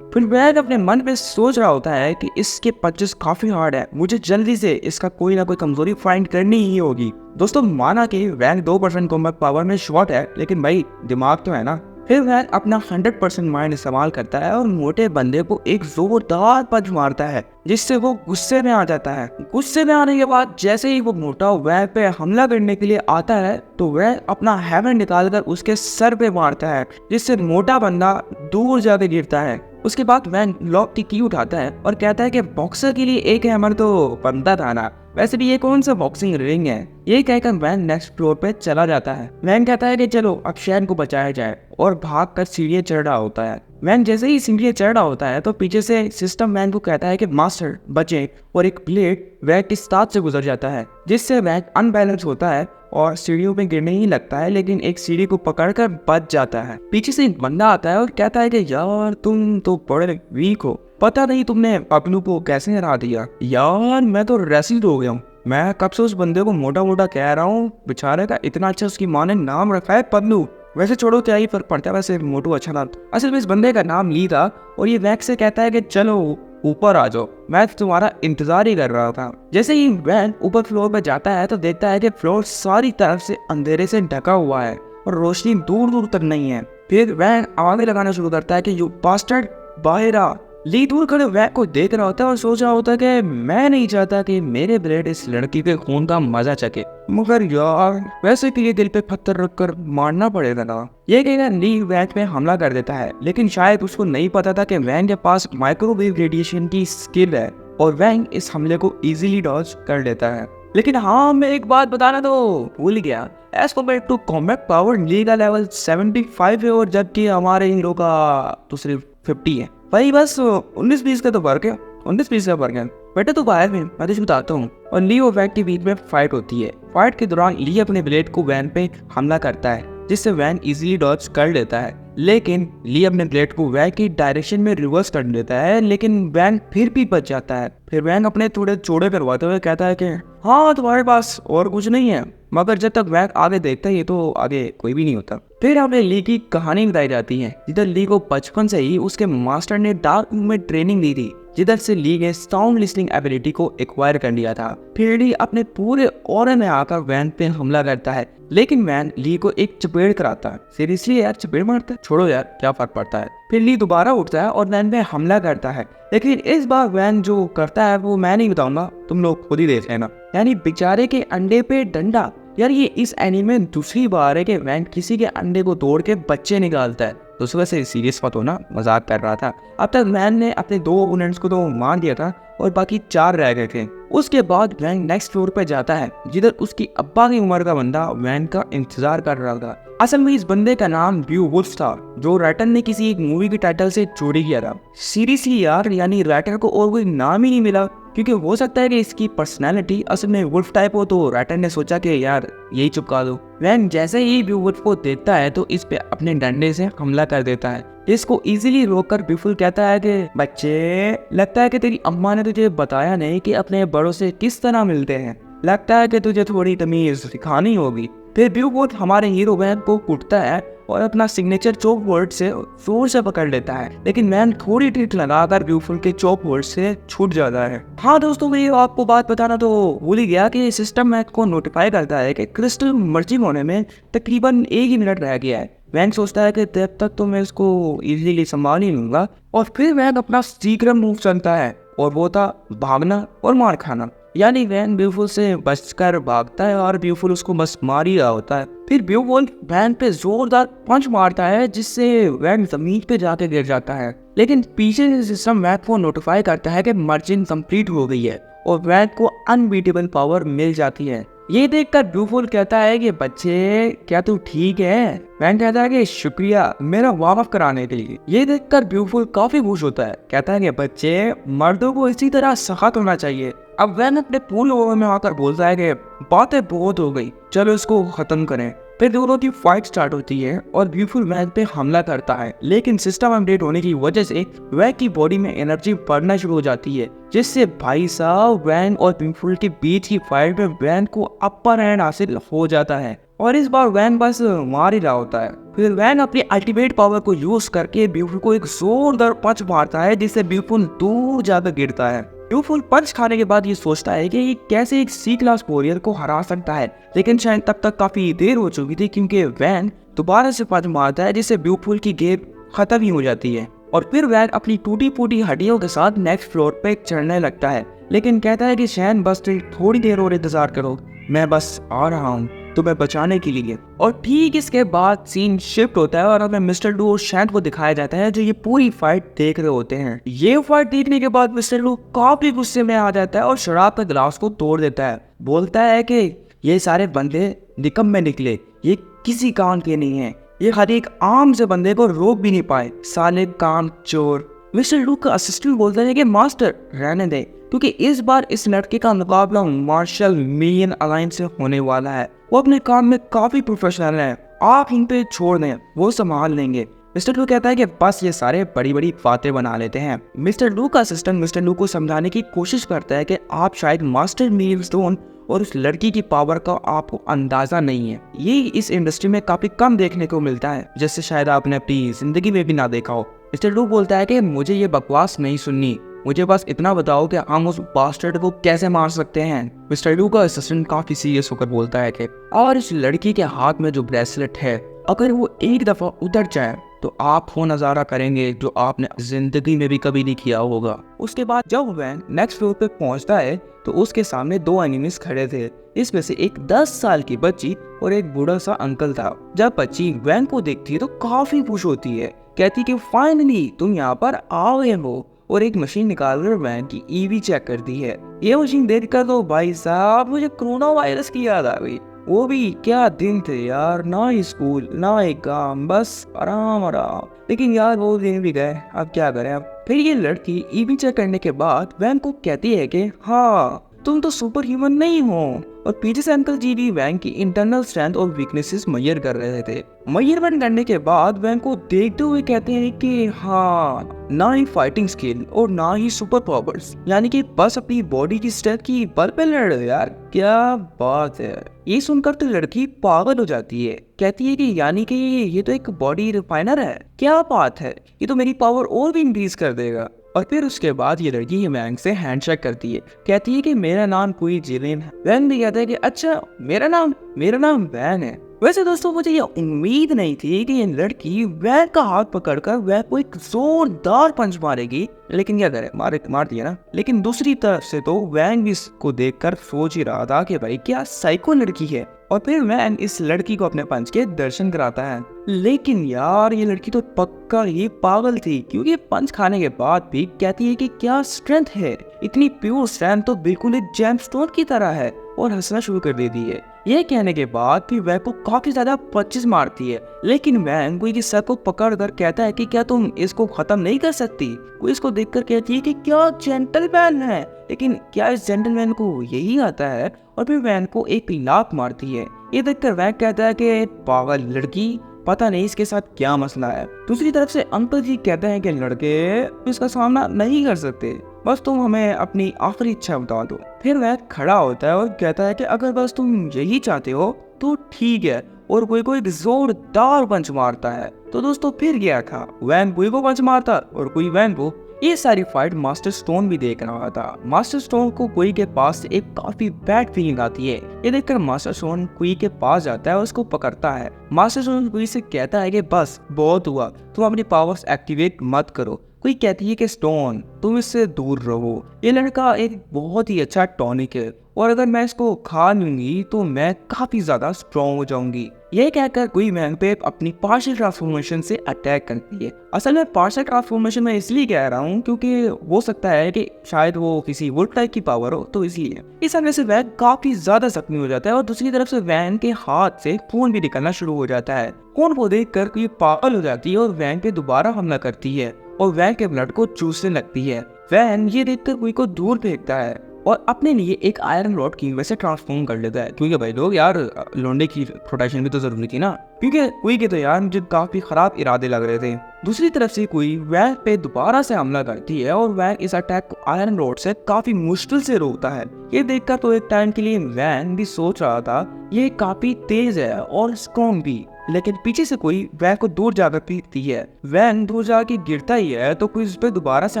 फिर वैग अपने मन में सोच रहा होता है कि इसके पंचेस काफी हार्ड है, मुझे जल्दी से इसका कोई ना कोई कमजोरी फाइंड करनी ही होगी। दोस्तों माना कि वैग 2% कॉम्बैट पावर में शॉर्ट है, लेकिन भाई दिमाग तो है ना। फिर वैग अपना 100% माइंड इस्तेमाल करता है और मोटे बंदे को एक जोरदार पंच मारता है, जिससे वो गुस्से में आ जाता है। गुस्से में आने के बाद जैसे ही वो मोटा वैग पे हमला करने के लिए आता है तो वैग अपना हैमर निकालकर उसके सर पे मारता है, जिससे मोटा बंदा दूर जाके गिरता है। उसके बाद वैन लॉक की की उठाता है और कहता है कि बॉक्सर के लिए एक हैमर तो बनता था ना, वैसे भी ये कौन सा बॉक्सिंग रिंग है। ये कहकर वैन नेक्स्ट फ्लोर पे चला जाता है। वैन कहता है कि चलो अब शैन को बचाया जाए और भागकर सीढ़ियां चढ़ रहा होता है। वैन जैसे ही सीढ़ियां चढ़ रहा होता है तो पीछे से सिस्टम वैन को कहता है कि मास्टर बचे, और एक ब्लेड वैन के साथ से गुजर जाता है, जिससे वैन अनबैलेंस होता है और सीढ़ियों में गिरने ही लगता है, लेकिन एक सीढ़ी को पकड़कर बच जाता है। पीछे से एक बंदा आता है और कहता है कि यार तुम तो बड़े वीक हो, पता नहीं तुमने पगलू को कैसे हरा दिया। यार मैं तो रेसिड हो गया हूँ, मैं कब से उस बंदे को मोटा मोटा कह रहा हूँ, बेचारे का इतना अच्छा उसकी माँ ने नाम रखा है पगलू। वैसे छोड़ो क्या ही फर्क पड़ता है, वैसे मोटू अच्छा नाम। असल में इस बंदे का नाम ली था और ये वैक से कहता है कि चलो ऊपर आ जाओ, मैं तुम्हारा इंतजार ही कर रहा था। जैसे ही वैन ऊपर फ्लोर पर जाता है तो देखता है कि फ्लोर सारी तरफ से अंधेरे से ढका हुआ है और रोशनी दूर दूर तक नहीं है। फिर वैन आवाजें लगाना शुरू करता है कि यू बास्टर्ड बाहर आ। ली दूर खड़े वैन को देख रहा होता है और सोच रहा होता है कि मैं नहीं चाहता कि मेरे ब्लेड इस लड़की के खून का मजा चखे, मगर यार वैसे कि ये दिल पे पत्थर रखकर मारना पड़ेगा ना। ये कहकर ली वैन पे हमला कर देता है, लेकिन शायद उसको नहीं पता था कि वैन के पास माइक्रोवेव रेडिएशन की स्किल है और वैन इस हमले को इजीली डॉज कर लेता है। लेकिन हाँ, मैं एक बात बताना तो भूल गया, as compared to combat power Li का लेवल 75 है और जबकि हमारे हीरो का तो सिर्फ 50 है। भाई बस 19-20 का तो फर्क है, 19-20 का फर्क है। बेटे तो बाहर में मैं तुझे बताता हूँ। और ली और वैन के बीच में फाइट होती है। फाइट के दौरान ली अपने ब्लेड को वैन पे हमला करता है, जिससे वैन इजीली डॉज कर लेता है, लेकिन ली अपने ब्लेड को वैन की डायरेक्शन में रिवर्स कर देता है, लेकिन वैन फिर भी बच जाता है। फिर वैन अपने थोड़े चौड़े करवाते हुए कहता है कि हाँ तुम्हारे पास और कुछ नहीं है, मगर जब तक वैन आगे देखता है तो आगे कोई भी नहीं होता। फिर हमें ली की कहानी बताई जाती है, जिधर ली को बचपन से ही उसके मास्टर ने डार्क रूम में ट्रेनिंग दी थी, जिधर से ली ने साउंड लिसनिंग एबिलिटी को एक्वायर कर लिया था। फिर ली अपने पूरे ऑरा में आकर वैन पे हमला करता है, लेकिन वैन ली को एक चपेट कराता है। सीरियसली यार चपेट मारता है, छोड़ो यार क्या फर्क पड़ता है। फिर ली दोबारा उठता है और वैन पे हमला करता है, लेकिन इस बार वैन जो करता है वो मैं नहीं बताऊंगा, तुम लोग खुद ही देख लेना। यानी बेचारे के अंडे पे डंडा। यार ये इस एनीमे में दूसरी बार है कि वैन किसी के अंडे को तोड़ के बच्चे निकालता है। तो उस वजह से सीरियस मत होना, मजाक कर रहा था। अब तक वैन ने अपने 2 ओपोनेंट्स को तो मार दिया था और बाकी 4 रह गए थे। उसके बाद वैन नेक्स्ट फ्लोर पे जाता है, जिधर उसकी अब्बा की उम्र का बंदा वैन का इंतजार कर रहा था। असल में इस बंदे का नाम ब्यूवुल्फ था, जो राइटर ने किसी एक मूवी के टाइटल से चोरी किया था। सीरियसली यार, यानी राइटर को और कोई नाम ही नहीं मिला, क्योंकि हो सकता है कि इसकी पर्सनालिटी असल में वुल्फ टाइप हो, तो राइटर ने सोचा कि यार यही चिपका दो। वैन जैसे ही ब्यूवुल्फ को देखता है तो इस पे अपने डंडे से हमला कर देता है, इसको इजीली रोककर ब्यूटीफुल कहता है कि बच्चे, लगता है कि तेरी अम्मा ने तुझे बताया नहीं कि अपने बड़ों से किस तरह मिलते हैं। लगता है कि तुझे थोड़ी तमीज सिखानी होगी। फिर ब्यूटीफुल हमारे हीरो वैन को कूटता है और अपना सिग्नेचर चॉप वर्ड से जोर से पकड़ लेता है, लेकिन वैन थोड़ी ट्रिक लगाकर ब्यूटीफुल के चॉप वर्ड से छूट जाता है। हाँ दोस्तों, मैं आपको बात बताना तो भूल ही गया कि सिस्टम मैथ को नोटिफाई करता है कि क्रिस्टल मर्जिंग होने में तकरीबन 1 ही मिनट रह गया है। वैन सोचता है कि तब तक तो मैं इसको इजीली संभाल ही लूंगा, और फिर वैन अपना सीक्रेट मूव चलता है, और वो था भागना और मार खाना। यानी वैन ब्यूटीफुल से बचकर भागता है और ब्यूटीफुल उसको बस मार ही रहा होता है। फिर ब्यूटीफुल वैन पे जोरदार पंच मारता है, जिससे वैन जमीन पे जाके गिर जाता है। लेकिन पीछे से सिस्टम वैन को नोटिफाई करता है कि मर्जिंग कंप्लीट हो गई है और वैन को अनबीटेबल पावर मिल जाती है। ये देखकर ब्यूटीफुल कहता है कि बच्चे, क्या तू ठीक है? वैन कहता है कि शुक्रिया मेरा वार्म अप कराने के लिए। ये देखकर ब्यूटीफुल काफी खुश होता है, कहता है कि बच्चे, मर्दों को इसी तरह सख्त होना चाहिए। अब वैन अपने पूल ओवर में आकर बोलता है कि बातें बहुत हो गई, चलो इसको खत्म करें। फिर दोनों की फाइट स्टार्ट होती है और ब्यूटीफुल वैन पे हमला करता है, लेकिन सिस्टम अपडेट होने की वजह से वैन की बॉडी में एनर्जी बढ़ना शुरू हो जाती है, जिससे भाई साहब वैन और ब्यूटीफुल के बीच की फाइट में वैन को अपर हैंड हासिल हो जाता है, और इस बार वैन बस मार ही रहा होता है। फिर वैन अपनी अल्टीमेट पावर को यूज करके ब्यूटीफुल को एक जोरदार पंच मारता है, जिससे ब्यूटीफुल दूर जाकर गिरता है। ब्यूटीफुल पंच खाने के बाद ये सोचता है कि ये कैसे एक सी क्लास वॉरियर को हरा सकता है, लेकिन शायद तब तक काफी देर हो चुकी थी, क्योंकि वैन दोबारा से पंच मारता है, जिससे ब्यूटीफुल की गेम खत्म ही हो जाती है। और फिर वैन अपनी टूटी फूटी हड्डियों के साथ नेक्स्ट फ्लोर पे चढ़ने लगता है, लेकिन कहता है कि शैन बस थोड़ी देर और इंतजार करो, मैं बस आ रहा हूँ तुम्हें बचाने के लिए। और ठीक इसके बाद सीन शिफ्ट होता है और हमें मिस्टर लू और शैन को दिखाया जाता है, जो ये पूरी फाइट देख रहे होते हैं। ये फाइट देखने के बाद मिस्टर लू काफी गुस्से में आ जाता है और शराब के गिलास को तोड़ देता है। बोलता है कि ये सारे बंदे निकम्मे निकले, ये किसी काम के नहीं है, ये हर एक आम से बंदे को रोक भी नहीं पाए, साले काम चोर। मिस्टर लू का असिस्टेंट बोलता है कि मास्टर रहने दे, क्योंकि इस बार इस लड़के का मुकाबला मार्शल मिलियन अलायंस से होने वाला है। वो अपने काम में काफी प्रोफेशनल है, आप इन पे छोड़ दें, वो संभाल लेंगे। मिस्टर लू कहता है कि बस ये सारे बड़ी बड़ी बातें बना लेते हैं। मिस्टर लू का असिस्टेंट मिस्टर लू को समझाने की कोशिश करता है कि आप शायद मास्टर मीलस्टोन और उस लड़की की पावर का आपको अंदाजा नहीं है। ये इस इंडस्ट्री में काफी कम देखने को मिलता है, जैसे शायद आपने अपनी जिंदगी में भी ना देखा हो। मिस्टर लू बोलता है कि मुझे ये बकवास नहीं सुननी, मुझे बस इतना बताओ कि हम उस बास्टर्ड को कैसे मार सकते हैं। मिस्टर लू का असिस्टेंट काफी सीरियस होकर बोलता है कि और इस लड़की के हाथ में जो ब्रेसलेट है, अगर वो एक दफा उतर जाए तो आप वो नजारा करेंगे जो आपने जिंदगी में भी कभी नहीं किया होगा। उसके बाद जब वैन नेक्स्ट फ्लोर पे पहुंचता है तो उसके सामने 2 एनिमीज खड़े थे। इसमें से एक 10 साल की बच्ची और एक बूढ़ा सा अंकल था। जब बच्ची वैन को देखती है तो काफी खुश होती है, कहती कि फाइनली तुम यहाँ पर आ गए हो, और एक मशीन निकालकर वैन की ईवी चेक करती है। ये मशीन देखकर तो भाई साहब मुझे कोरोना वायरस की याद आ गई। वो भी क्या दिन थे यार, ना ही स्कूल ना ही काम, बस आराम आराम। लेकिन यार वो दिन भी गए, अब क्या करें अब। फिर ये लड़की ईवी चेक करने के बाद वैन को कहती है कि हाँ तुम तो सुपर ह्यूमन नहीं हो। और पीछे से अंकल जी भी वैन की इंटरनल स्ट्रेंथ और वीकनेसेस मेजर कर रहे थे। मेजरमेंट करने के बाद वैन को देखते हुए कहते हैं कि हाँ, ना ही फाइटिंग स्किल और ना ही सुपर पावर्स, यानी कि बस अपनी बॉडी की स्ट्रेंथ की बल पे लड़ रहे हो यार, क्या बात है। ये सुनकर तो लड़की पागल हो जाती है, कहती है कि यानी कि ये तो एक बॉडी रिफाइनर है, क्या बात है, ये तो मेरी पावर और भी इंक्रीज कर देगा। और फिर उसके बाद ये लड़की वैन से हैंडशेक करती है, कहती है कि मेरा नाम कोई जिलिन है। वैन भी कहता है कि अच्छा मेरा नाम वैन है। वैसे दोस्तों मुझे ये उम्मीद नहीं थी कि ये लड़की वैन का हाथ पकड़कर वैन को एक जोरदार पंच मारेगी, लेकिन क्या करे, मार दिया ना। लेकिन दूसरी तरफ से तो वैन भी इसको देखकर सोच ही रहा था कि भाई क्या साइको लड़की है। और फिर वैन इस लड़की को अपने पंच के दर्शन कराता है। लेकिन यार ये लड़की तो पक्का ही पागल थी, क्योंकि पंच खाने के बाद भी कहती है कि क्या स्ट्रेंथ है, इतनी प्योर स्ट्रेंथ तो बिल्कुल एक जेमस्टोन की तरह है, और हंसना शुरू कर देती है। ये कहने के बाद भी वैन को काफी ज्यादा पंचेस मारती है, लेकिन वैन कोई सर को पकड़ कर कहता है कि क्या तुम इसको खत्म नहीं कर सकती। कोई इसको देखकर कहती है कि क्या जेंटलमैन है, लेकिन क्या इस जेंटलमैन को यही आता है। और फिर वैन को एक लात मारती है। ये देखकर वैन कहता है कि पागल लड़की, पता नहीं इसके साथ क्या मसला है। दूसरी तरफ से अंकल जी कहते हैं कि लड़के इसका सामना नहीं कर सकते, बस तुम हमें अपनी आखिरी इच्छा बता दो। फिर वह खड़ा होता है और कहता है कि अगर बस तुम यही चाहते हो तो ठीक है, और कोई को एक जोरदार पंच मारता है। तो दोस्तों फिर क्या था, वैन कोई को पंच मारता और कोई वैन को। ये सारी फाइट मास्टर स्टोन भी देख रहा था। मास्टर स्टोन को कुई के पास से एक काफी बैड फीलिंग आती है। ये देखकर मास्टर स्टोन कुई के पास जाता है और उसको पकड़ता है। मास्टर स्टोन कुई से कहता है कि बस बहुत हुआ, तुम अपनी पावर्स एक्टिवेट मत करो। कोई कहती है कि स्टोन तुम इससे दूर रहो, ये लड़का एक बहुत ही अच्छा टॉनिक है और अगर मैं इसको खा लूंगी तो मैं काफी ज्यादा स्ट्रॉन्ग हो जाऊंगी। यह कहकर कोई मैन पे अपनी पार्शियल ट्रांसफॉर्मेशन से अटैक करती है। असल में पार्शियल ट्रांसफॉर्मेशन मैं इसलिए कह रहा हूँ क्योंकि हो सकता है कि शायद वो किसी वुल्फ टाइप की पावर हो, तो इसलिए इस वजह से वह काफी ज्यादा जख्मी हो जाता है और दूसरी तरफ से वैन के हाथ से खून भी निकलना शुरू हो जाता है। खून को देख कर कोई पागल हो जाती है और वैन पे दोबारा हमला करती है और वैन के ब्लड को चूसने लगती है। वैन ये देखकर कोई को दूर फेंकता है और अपने लिए एक आयरन रॉड की वैसे ट्रांसफॉर्म कर लेता है, क्योंकि भाई लोग यार लोंडे की प्रोटेक्शन भी तो जरूरी थी ना, क्योंकि कोई के तो यार मुझे काफी खराब इरादे लग रहे थे। दूसरी तरफ से कोई वैन पे दोबारा से हमला करती है और वैन इस अटैक को आयरन रॉड से काफी मुश्किल से रोकता है। ये देखकर तो एक टाइम के लिए वैन भी सोच रहा था ये काफी तेज है और स्ट्रॉन्ग भी, लेकिन पीछे से कोई वैन को दूर जाकर पीटती है। वैन दूर जाके गिरता ही है तो कोई उस पर दोबारा से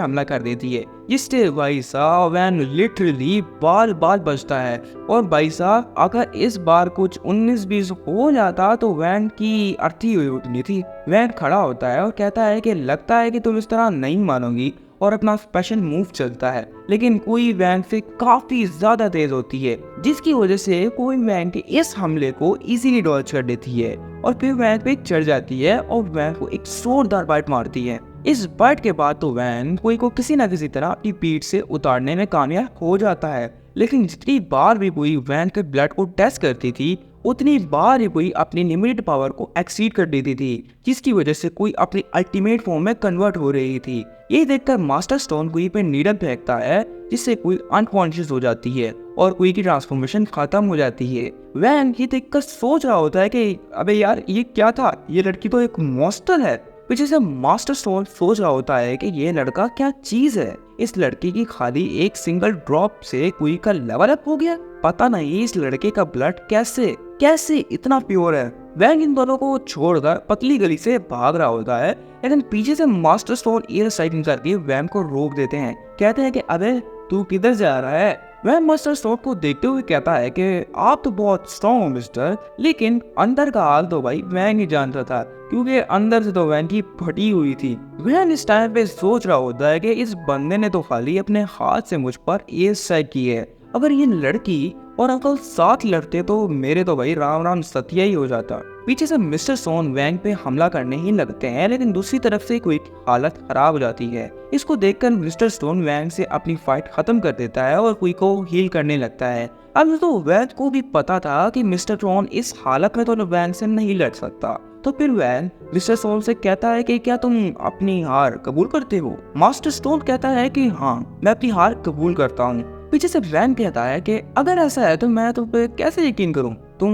हमला कर देती है, जिससे भाई साहब वैन लिटरली बाल बाल बचता है। और भाई साहब अगर इस बार कुछ 19-20 हो जाता तो वैन की अर्थी हुई उठनी थी। वैन खड़ा होता है और कहता है कि लगता है कि तुम इस तरह नहीं मानोगी, और अपना स्पेशल मूव चलता है, लेकिन कोई वैन से काफी ज्यादा तेज होती है, जिसकी वजह से कोई वैन के इस हमले को इजीली डॉज कर देती है और फिर वैन पे चढ़ जाती है और वैन को एक जोरदार बाइट मारती है। इस बाइट के बाद तो वैन कोई को किसी न किसी तरह अपनी पीठ से उतारने में कामयाब हो जाता है, लेकिन जितनी बार भी कोई वैन के ब्लड को टेस्ट करती थी उतनी बार ही कोई अपनी लिमिटेड पावर को एक्सीड कर देती थी, जिसकी वजह से कोई अपनी अल्टीमेट फॉर्म में कन्वर्ट हो रही थी। ये देखकर मास्टर स्टोन कोई पे नीडल फेंकता है, जिससे कोई अनकॉन्शियस हो जाती है और कोई की ट्रांसफॉर्मेशन खत्म हो जाती है। वैन ये देखकर सोच रहा होता है कि अबे यार ये क्या था, ये लड़की तो एक मॉन्स्टर है। पीछे से मास्टर स्टोन सोच रहा होता है कि ये लड़का क्या चीज है, इस लड़की की खाली एक सिंगल ड्रॉप से कोई का लेवल अप हो गया। पता नहीं इस लड़के का ब्लड कैसे इतना प्योर है। वैन इन दोनों को छोड़कर पतली गली से भाग रहा होता है, लेकिन पीछे से मास्टर स्टोन एयर साइकिल करके वैन को रोक देते हैं। कहते हैं कि अबे तू किधर जा रहा है। वैन मास्टर स्टोन को देखते हुए कहता है कि आप तो बहुत स्ट्रॉन्ग हो मिस्टर, लेकिन अंदर का हाल तो भाई वैन ही जानता था, क्योंकि अंदर से तो वैन की फटी हुई थी। वैन इस टाइम पे सोच रहा होता है कि इस बंदे ने तो खाली अपने हाथ से मुझ पर एयर स्ट्राइक की है, अगर ये लड़की और अंकल साथ लड़ते तो मेरे तो भाई राम राम सत्या ही हो जाता। पीछे से मिस्टर सोन वैंग पे हमला करने ही लगते हैं, लेकिन दूसरी तरफ से कोई हालत खराब हो जाती है। इसको देखकर मिस्टर स्टोन वैंग से अपनी फाइट खत्म कर देता है और कोई को हील करने लगता है। अब तो वैंग को भी पता था कि मिस्टर स्टोन इस हालत में तो वैंग से नहीं लड़ सकता, तो फिर वैन मिस्टर स्टोन से कहता है कि क्या तुम अपनी हार कबूल करते हो। मास्टर स्टोन कहता है कि हाँ मैं अपनी हार कबूल करता हूँ। पीछे से वैन कहता है कि अगर ऐसा है तो मैं तुम पे कैसे यकीन करूं, तुम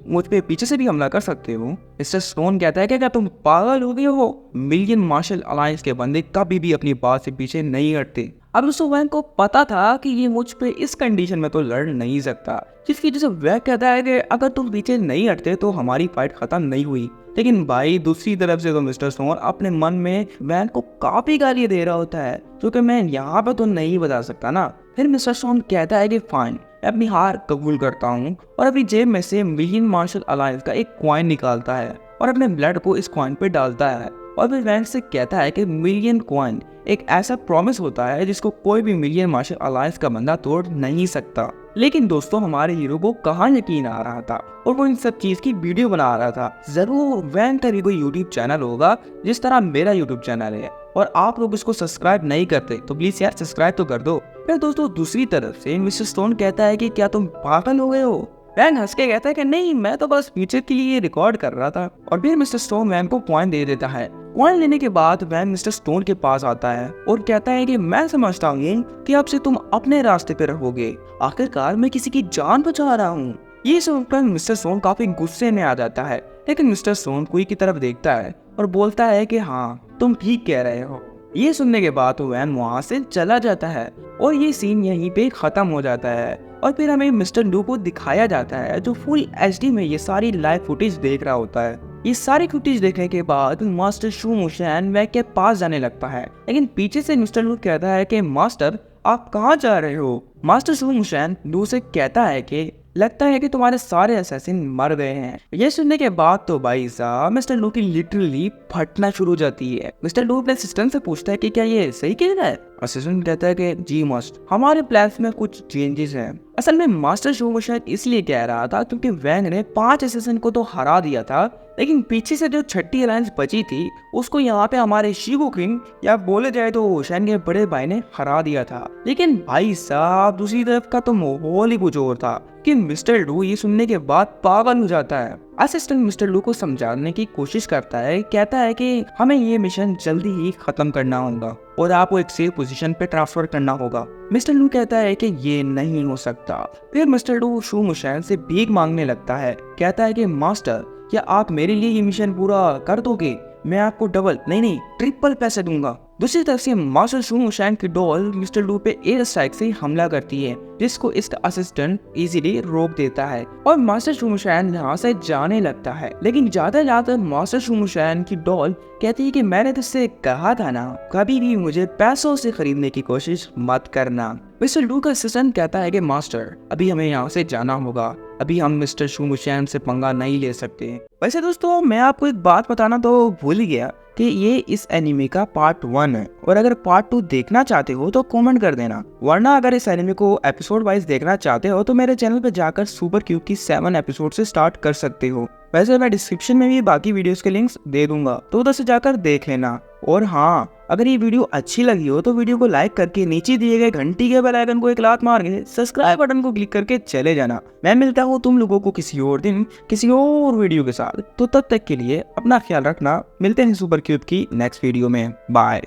मुझ पे पीछे से भी हमला कर सकते हो। मिस्टर स्टोन कहता है कि क्या तुम पागल हो गए हो, मिलियन मार्शल अलायंस के बंदे कभी भी अपनी बात से पीछे नहीं हटते। अब दोस्तों वैन को पता था कि ये मुझ पे इस कंडीशन में तो लड़ नहीं सकता, जिसकी वजह से वह कहता है कि अगर तुम पीछे नहीं हटते तो हमारी फाइट खत्म नहीं हुई। लेकिन भाई दूसरी तरफ से तो मिस्टर स्टोन अपने मन में वैन को काफी गालियां दे रहा होता है, जो कि मैं यहाँ पे तो नहीं बता सकता ना। फिर मिस्टर स्टोन कहता है कि फाइन मैं अपनी हार कबूल करता हूँ, और अपनी जेब में से मिलियन मार्शल अलायंस का एक कॉइन निकालता है और अपने ब्लड को इस कॉइन पे डालता है, और फिर वैन से कहता है कि मिलियन कॉइन एक ऐसा प्रॉमिस होता है जिसको कोई भी मिलियन मार्शल अलायंस का बंदा तोड़ नहीं सकता। लेकिन दोस्तों हमारे हीरो को कहाँ यकीन आ रहा था और वो इन सब चीज की वीडियो बना रहा था। जरूर वैन का भी कोई यूट्यूब चैनल होगा जिस तरह मेरा यूट्यूब चैनल है, और आप लोग इसको सब्सक्राइब नहीं करते तो प्लीज यार सब्सक्राइब तो कर दो। फिर दोस्तों दूसरी तरफ से मिस्टर स्टोन कहता है कि क्या तुम पागल हो गए हो। वैन हंस के कहता है कि नहीं मैं तो बस फ्यूचर के लिए रिकॉर्ड कर रहा था, और फिर मिस्टर स्टोन वैन को कॉइन दे देता है। कॉइन लेने के बाद वैन मिस्टर स्टोन के पास आता है और कहता है कि मैं समझता हूँ कि अब से तुम अपने रास्ते पे रहोगे, आखिरकार मैं किसी की जान बचा रहा हूँ। ये सुनकर मिस्टर सोन काफी गुस्से में आ जाता है, लेकिन मिस्टर सोन कुई की तरफ देखता है और बोलता है कि हाँ तुम ठीक कह रहे हो। ये सुनने के बाद वैन वहाँ से चला जाता है और ये सीन यहीं पे खत्म हो जाता है। और फिर हमें मिस्टर लू को दिखाया जाता है जो फुल एचडी में ये सारी लाइव फुटेज देख रहा होता है। ये सारी फुटेज देखने के बाद मास्टर शू मुशैन वैन के पास जाने लगता है, लेकिन पीछे से मिस्टर लू कहता है कि मास्टर आप कहाँ जा रहे हो। मास्टर शू मुशैन लू से कहता है कि लगता है कि तुम्हारे सारे असैसिन मर गए हैं। ये सुनने के बाद तो भाई साहब मिस्टर लू की लिटरली फटना शुरू हो जाती है। मिस्टर लू अपने असिस्टेंट से पूछता है कि क्या ये सही कह रहा है। असिस्टेंट कहता है कि जी मास्टर, हमारे प्लान्स में कुछ चेंजेस हैं। असल में मास्टर शू मुशैन इसलिए कह रहा था क्योंकि वैंग ने 5 असैसिन को तो हरा दिया था, लेकिन पीछे से जो छठी अलायंस बची थी उसको यहाँ पे हमारे शिबू किंग या बोले जाए तो ओशन के बड़े भाई ने हरा दिया था। लेकिन भाई साहब दूसरी तरफ का तो माहौल ही कुछ और था कि मिस्टर लू ये सुनने के बाद पागल हो जाता है। असिस्टेंट मिस्टर लू को समझाने की कोशिश करता है, कहता है कि हमें ये मिशन जल्दी ही खत्म करना होगा और आपको एक सेफ पोजीशन पे ट्रांसफर करना होगा। मिस्टर लू कहता है कि ये नहीं हो सकता। फिर मिस्टर लू शू मुशैन से भीख मांगने लगता है, कहता है कि मास्टर क्या आप मेरे लिए ये मिशन पूरा कर दोगे, मैं आपको डबल नहीं ट्रिपल पैसे दूंगा। दूसरी तरफ से मास्टर शू मुशैन की डॉल मिस्टर लू पे एयर स्ट्राइक से हमला करती है, जिसको इसका असिस्टेंट इजीली रोक देता है और मास्टर शू मुशैन यहाँ से जाने लगता है। लेकिन ज्यादा मास्टर शू मुशैन की डॉल कहती है कि मैंने तुझसे कहा था ना, कभी भी मुझे पैसों से खरीदने की कोशिश मत करना। मिस्टर लू का असिस्टेंट कहता है कि मास्टर अभी हमें यहाँ से जाना होगा, अभी हम मिस्टर शू मुशैन से पंगा नहीं ले सकते। वैसे दोस्तों मैं आपको एक बात बताना तो भूल ही गया कि ये इस एनिमे का पार्ट 1 है, और अगर पार्ट 2 देखना चाहते हो तो कमेंट कर देना, वरना अगर इस एनिमे को एपिसोड वाइज देखना चाहते हो तो मेरे चैनल पे जाकर सुपर क्यूब की 7 एपिसोड से स्टार्ट कर सकते हो। वैसे मैं डिस्क्रिप्शन में भी बाकी वीडियोस के लिंक्स दे दूंगा, तो उधर से जाकर देख लेना। और हाँ, अगर ये वीडियो अच्छी लगी हो तो वीडियो को लाइक करके नीचे दिए गए घंटी के बेल आइकन को एक लात मार के सब्सक्राइब बटन को क्लिक करके चले जाना। मैं मिलता हूँ तुम लोगों को किसी और दिन किसी और वीडियो के साथ, तो तब तक के लिए अपना ख्याल रखना। मिलते हैं सुपर क्यूब की नेक्स्ट वीडियो में। बाय।